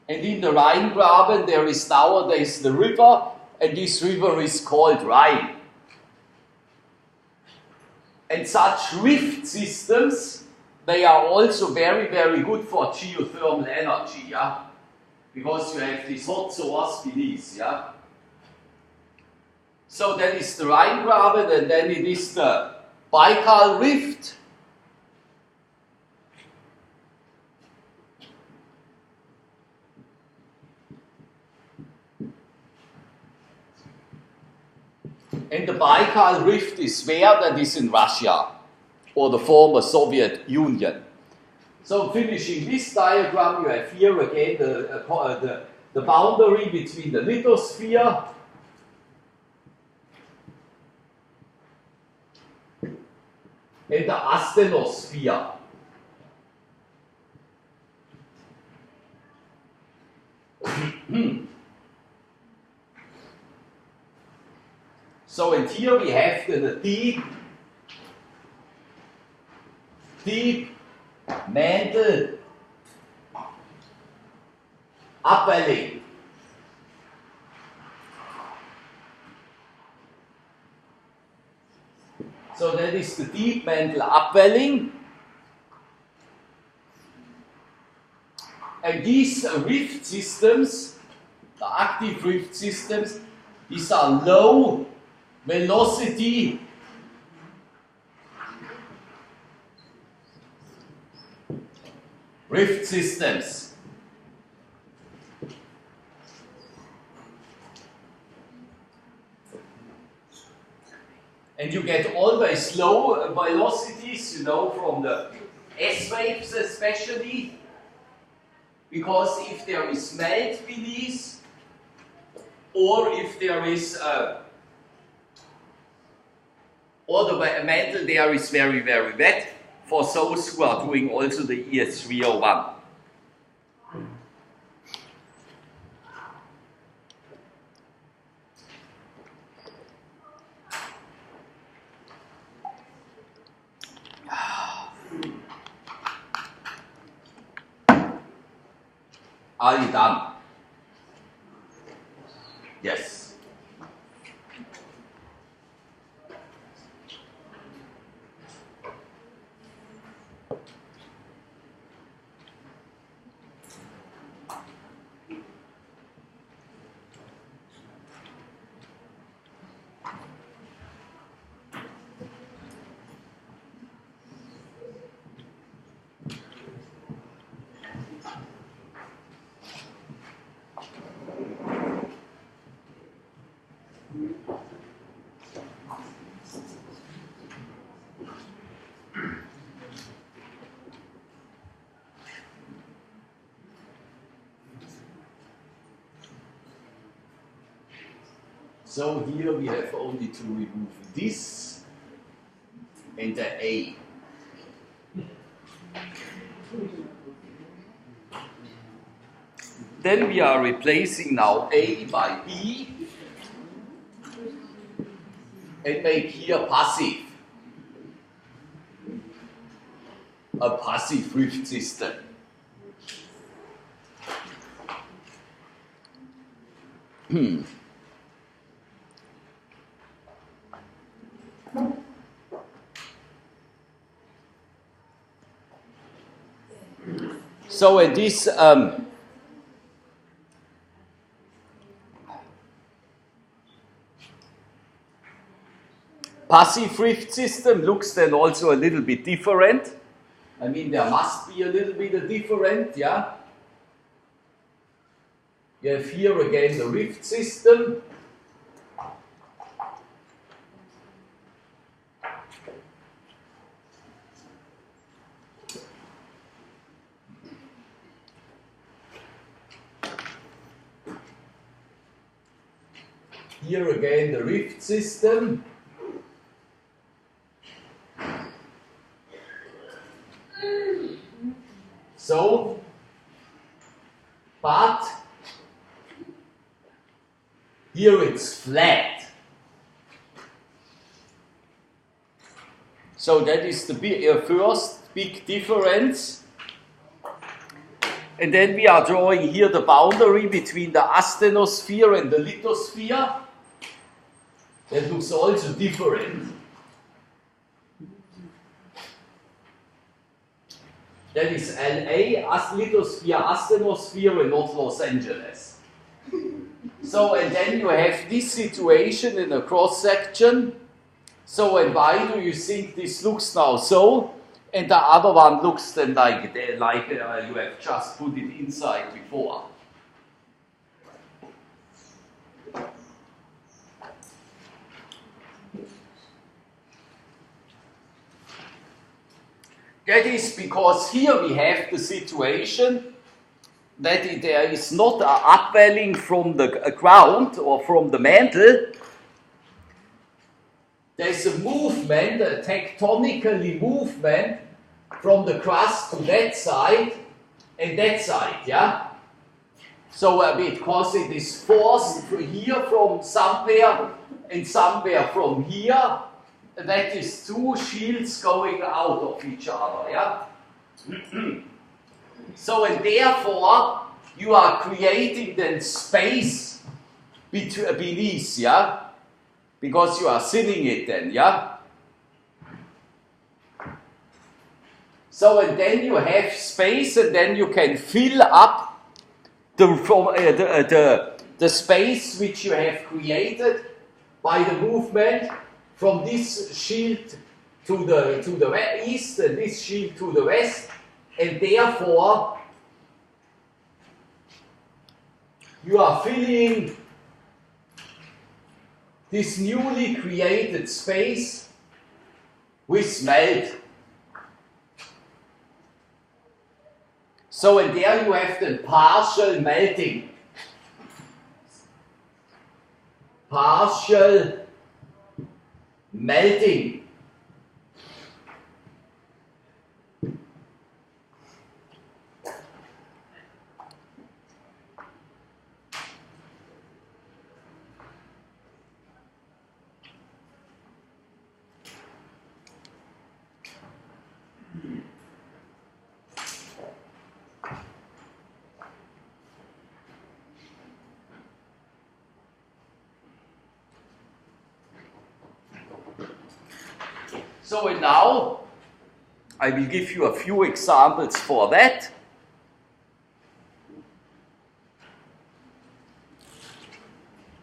And in the Rhine-Graben there is nowadays the river, and this river is called Rhine. And such rift systems, they are also very, very good for geothermal energy, yeah? Because you have this hot source beneath, yeah? So that is the Rhine-Graben, and then it is the Baikal Rift. And the Baikal Rift is where? That is in Russia, or the former Soviet Union. So finishing this diagram, you have here again the boundary between the lithosphere and the asthenosphere. So, and here we have the deep mantle upwelling. So that is the deep mantle upwelling. And these rift systems, the active rift systems, these are low velocity rift systems. And you get always low velocities, you know, from the S waves especially. Because if there is melt beneath, or if there is, or the mantle there is very, very wet, for those who are doing also the ES301. Are you done? Yes. So here we have only to remove this and the A. Then we are replacing now A by B and make here passive. A passive rift system. So in this passive rift system looks then also a little bit different. I mean, there must be a little bit different, yeah. You have here again the rift system. Here again the rift system. So, but here it's flat. So that is the first big difference. And then we are drawing here the boundary between the asthenosphere and the lithosphere. That looks also different. That is LA, lithosphere, asthenosphere, and not Los Angeles. So, and then you have this situation in a cross section. So, and why do you think this looks now so? And the other one looks then like you have just put it inside before. That is because here we have the situation that there is not an upwelling from the ground or from the mantle. There's a movement, a tectonically movement from the crust to that side and that side, yeah? So because it is forced here from somewhere and somewhere from here, that is two shields going out of each other, yeah? So, and therefore, you are creating then space beneath, yeah? Because you are sealing it then, yeah? So, and then you have space, and then you can fill up the space which you have created by the movement from this shield to the east and this shield to the west, and therefore you are filling this newly created space with melt. So, and there you have the partial melting. Partial melting. So, and now I will give you a few examples for that.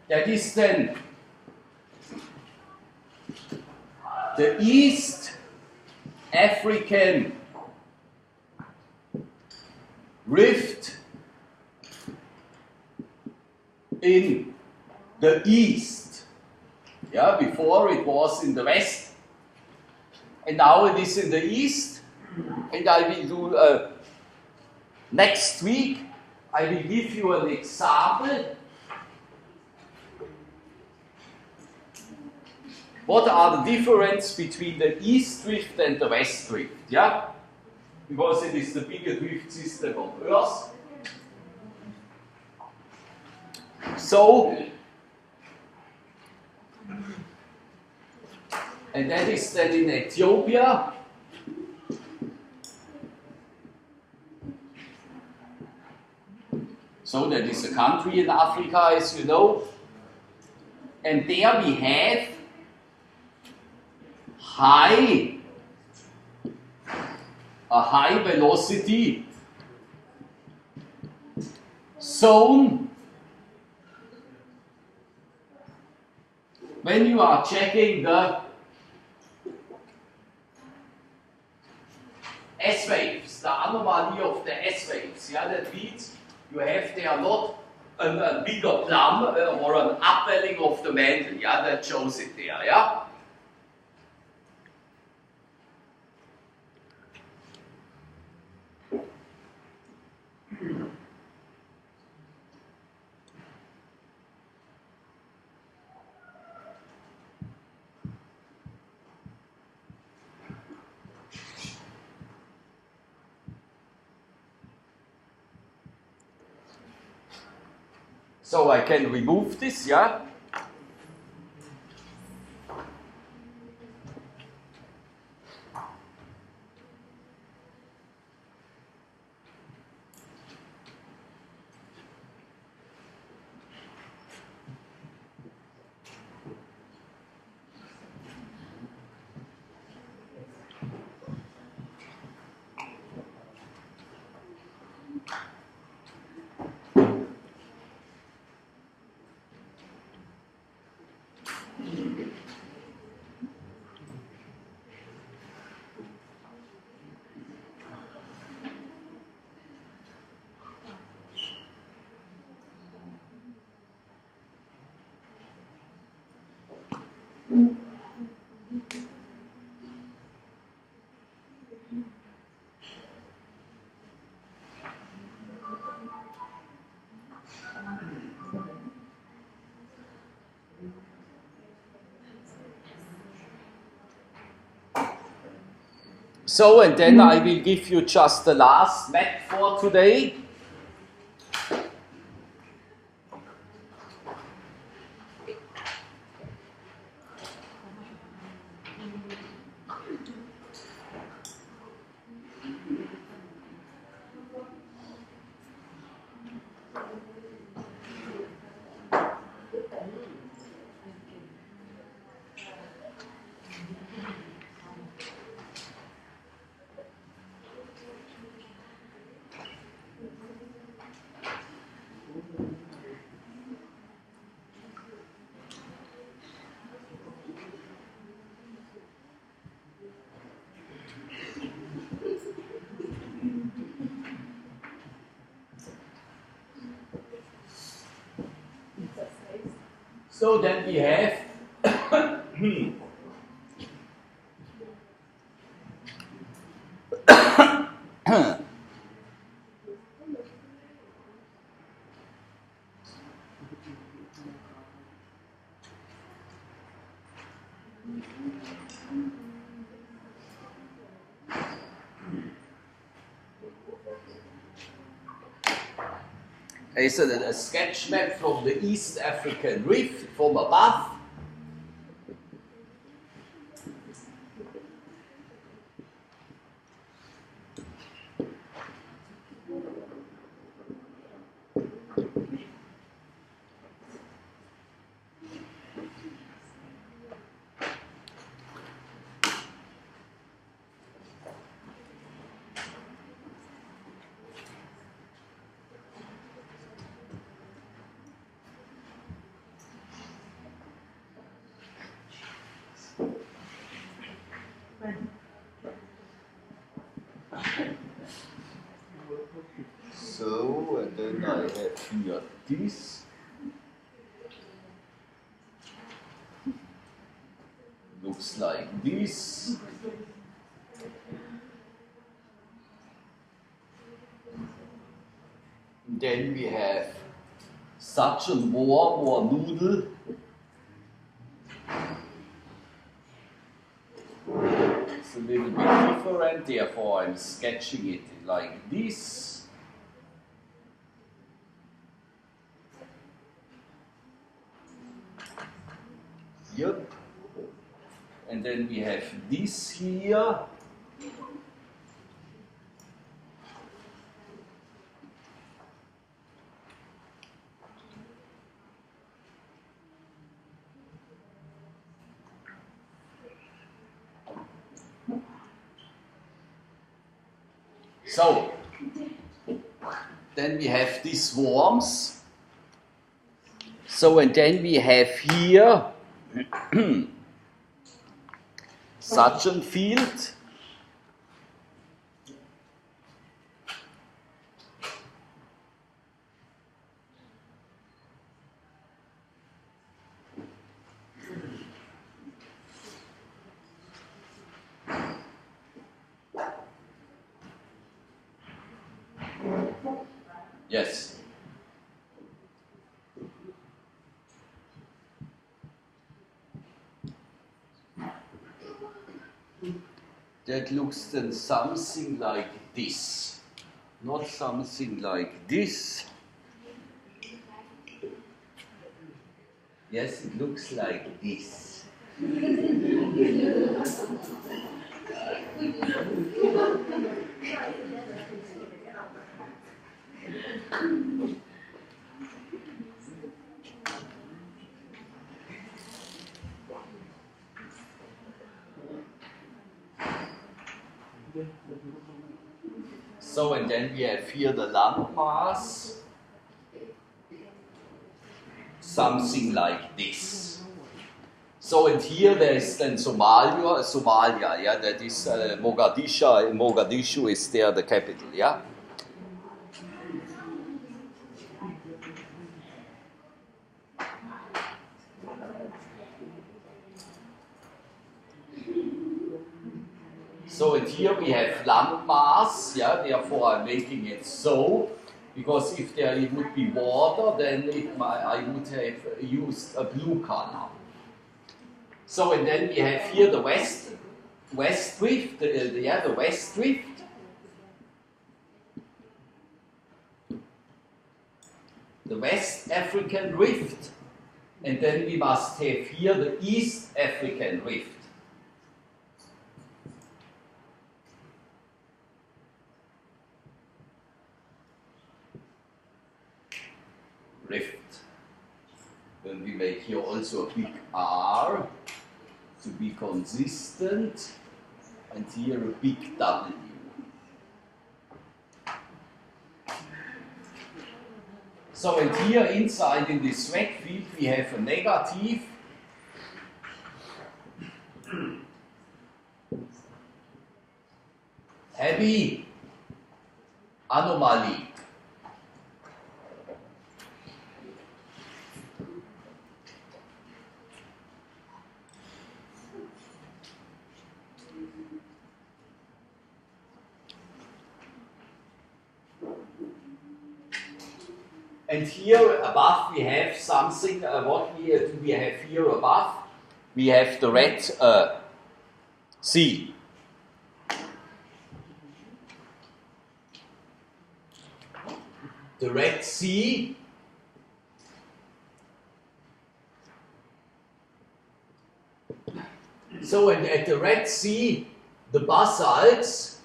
That is then the East African rift in the East. Yeah, before it was in the West. And now it is in the East, and I will do next week, I will give you an example. What are the difference between the East drift and the West drift? Yeah? Because it is the bigger drift system on Earth. So, and that is then in Ethiopia. So that is a country in Africa, as you know. And there we have a high velocity zone. When you are checking the S waves, the anomaly of the S waves, yeah, that means you have there not a bigger plumb or an upwelling of the mantle, yeah, that shows it there, yeah. So I can remove this, yeah? So, and then I will give you just the last map for today. So then we have Is a sketch map from the East African Rift from above. So, and then I have here this. Looks like this. Then we have such a warm or noodle. It's a little bit different, therefore I'm sketching it like this. Yep. And then we have this here. So, then we have these worms. So, and then we have here such a field. Yes. That looks then something like this, not something like this. Yes, it looks like this. So, and then we have here the landmass, something like this. So, and here there is then Somalia, yeah, that is Mogadishu is there the capital, yeah. So, and here we have landmass, yeah, therefore I'm making it so, because if there would be water, then I would have used a blue color. So, and then we have here the West Rift, the West Rift. The West African Rift, and then we must have here the East African Rift. Then we make here also a big R to be consistent, and here a big W. So, and here inside in this red field we have a negative heavy anomaly. And here above we have something, what do we have here above? We have the red sea. the Red Sea, so and at the Red Sea, the basalts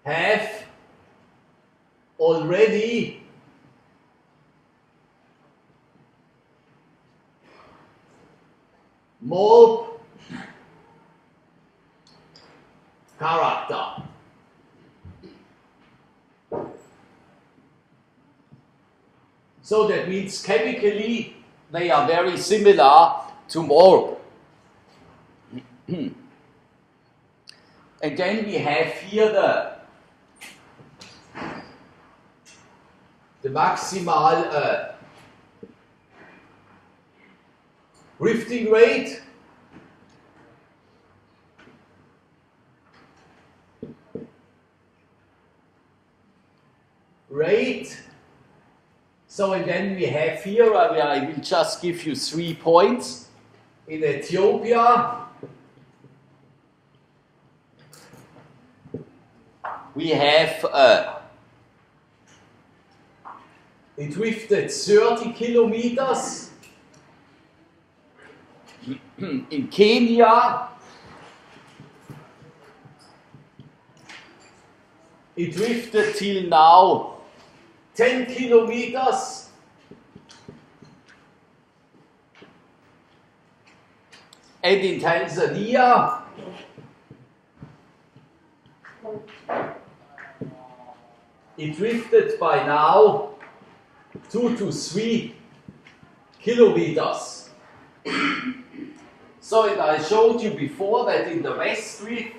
have already mold character. So that means chemically they are very similar to mold. And then we have here the maximal rifting rate. So and then we have here, I will just give you 3 points. In Ethiopia, we have it drifted 30 kilometers. In Kenya, it drifted till now 10 kilometers. And in Tanzania, it drifted by now 2 to 3 kilometers. So, and I showed you before that in the West Rift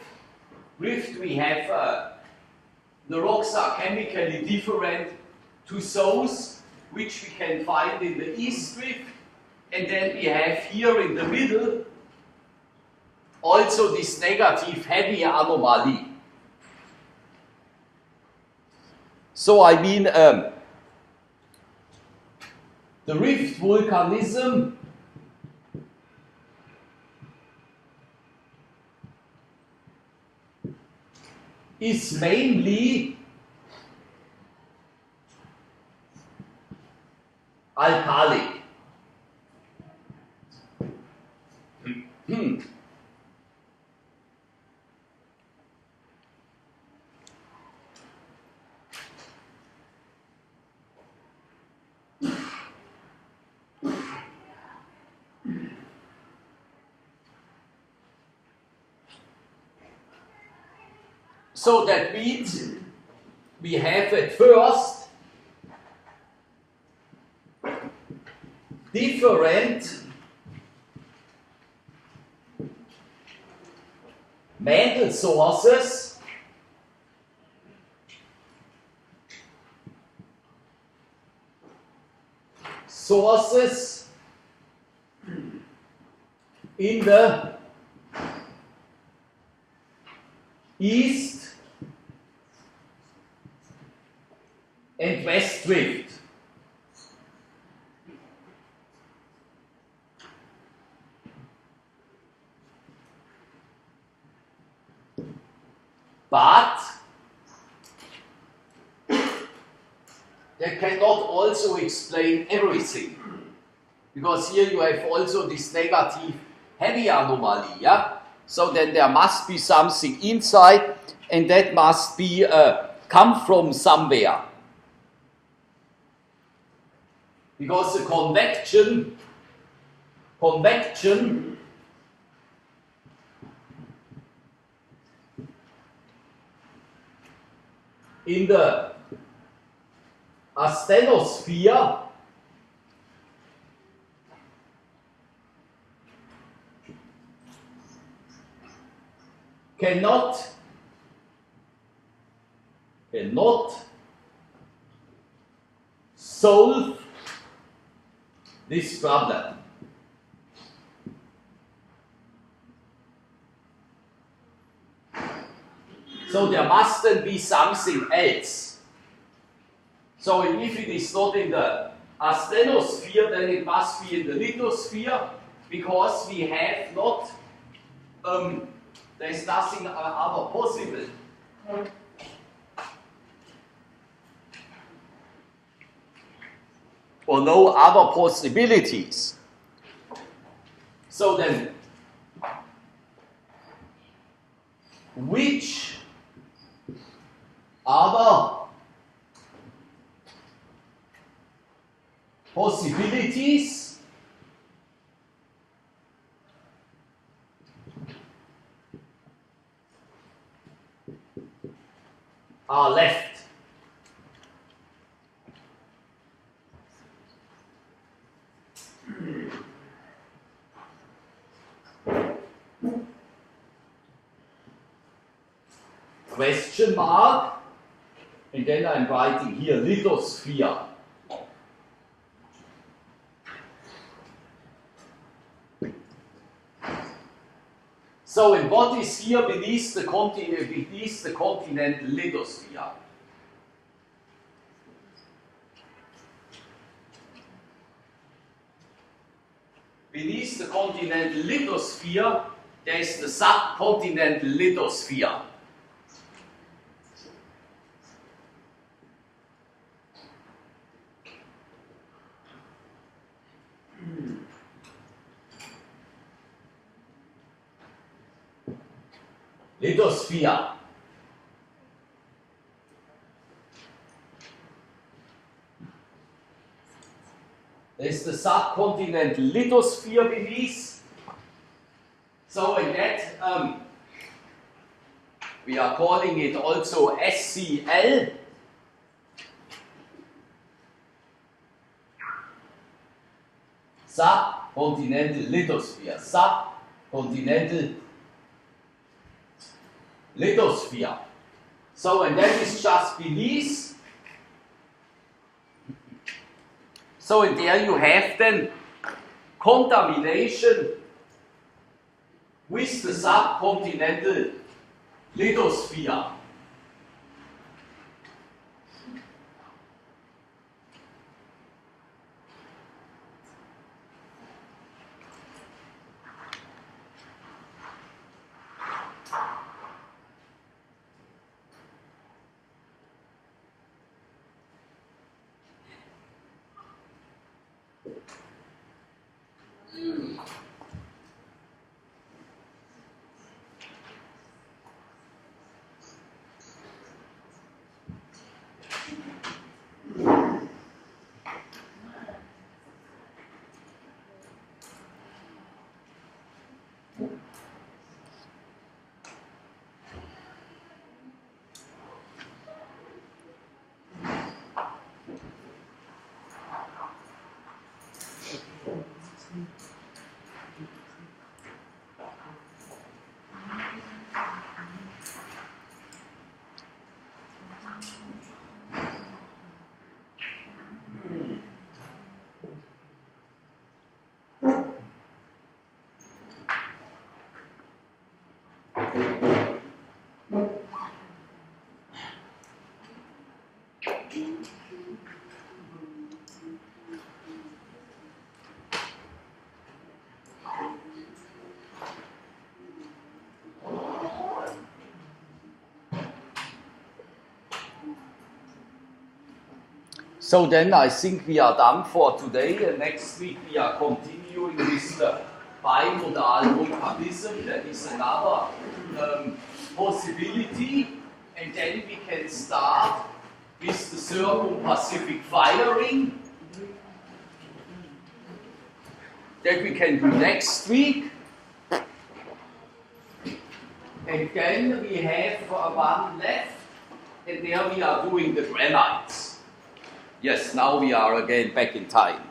we have the rocks are chemically different to those which we can find in the East Rift, and then we have here in the middle also this negative heavy anomaly. So I mean the rift volcanism is mainly alkalic. So that means we have at first different mantle sources in the East and West Rift. But they cannot also explain everything, because here you have also this negative heavy anomaly, yeah? So then there must be something inside, and that must be come from somewhere. Because the convection in the asthenosphere cannot solve this problem. So there must then be something else. So if it is not in the asthenosphere, then it must be in the lithosphere, because we have not There is nothing other possible. Or no other possibilities. So then, which other possibilities are left? Question mark, and then I'm writing here lithosphere. So, and what is here beneath the continental lithosphere? Beneath the continental lithosphere, there is the subcontinental lithosphere. Lithosphere. There is the subcontinental lithosphere beneath. So in that, we are calling it also SCL. Subcontinental lithosphere. Subcontinental lithosphere. So, and that is just beneath. So, and there you have then contamination with the subcontinental lithosphere. So then I think we are done for today, and next week we are continuing with the bimodal volcanism. That is another possibility, and then we can start with the Circum-Pacific firing that we can do next week. And then we have one left, and there we are doing the granites. Yes, now we are again back in time.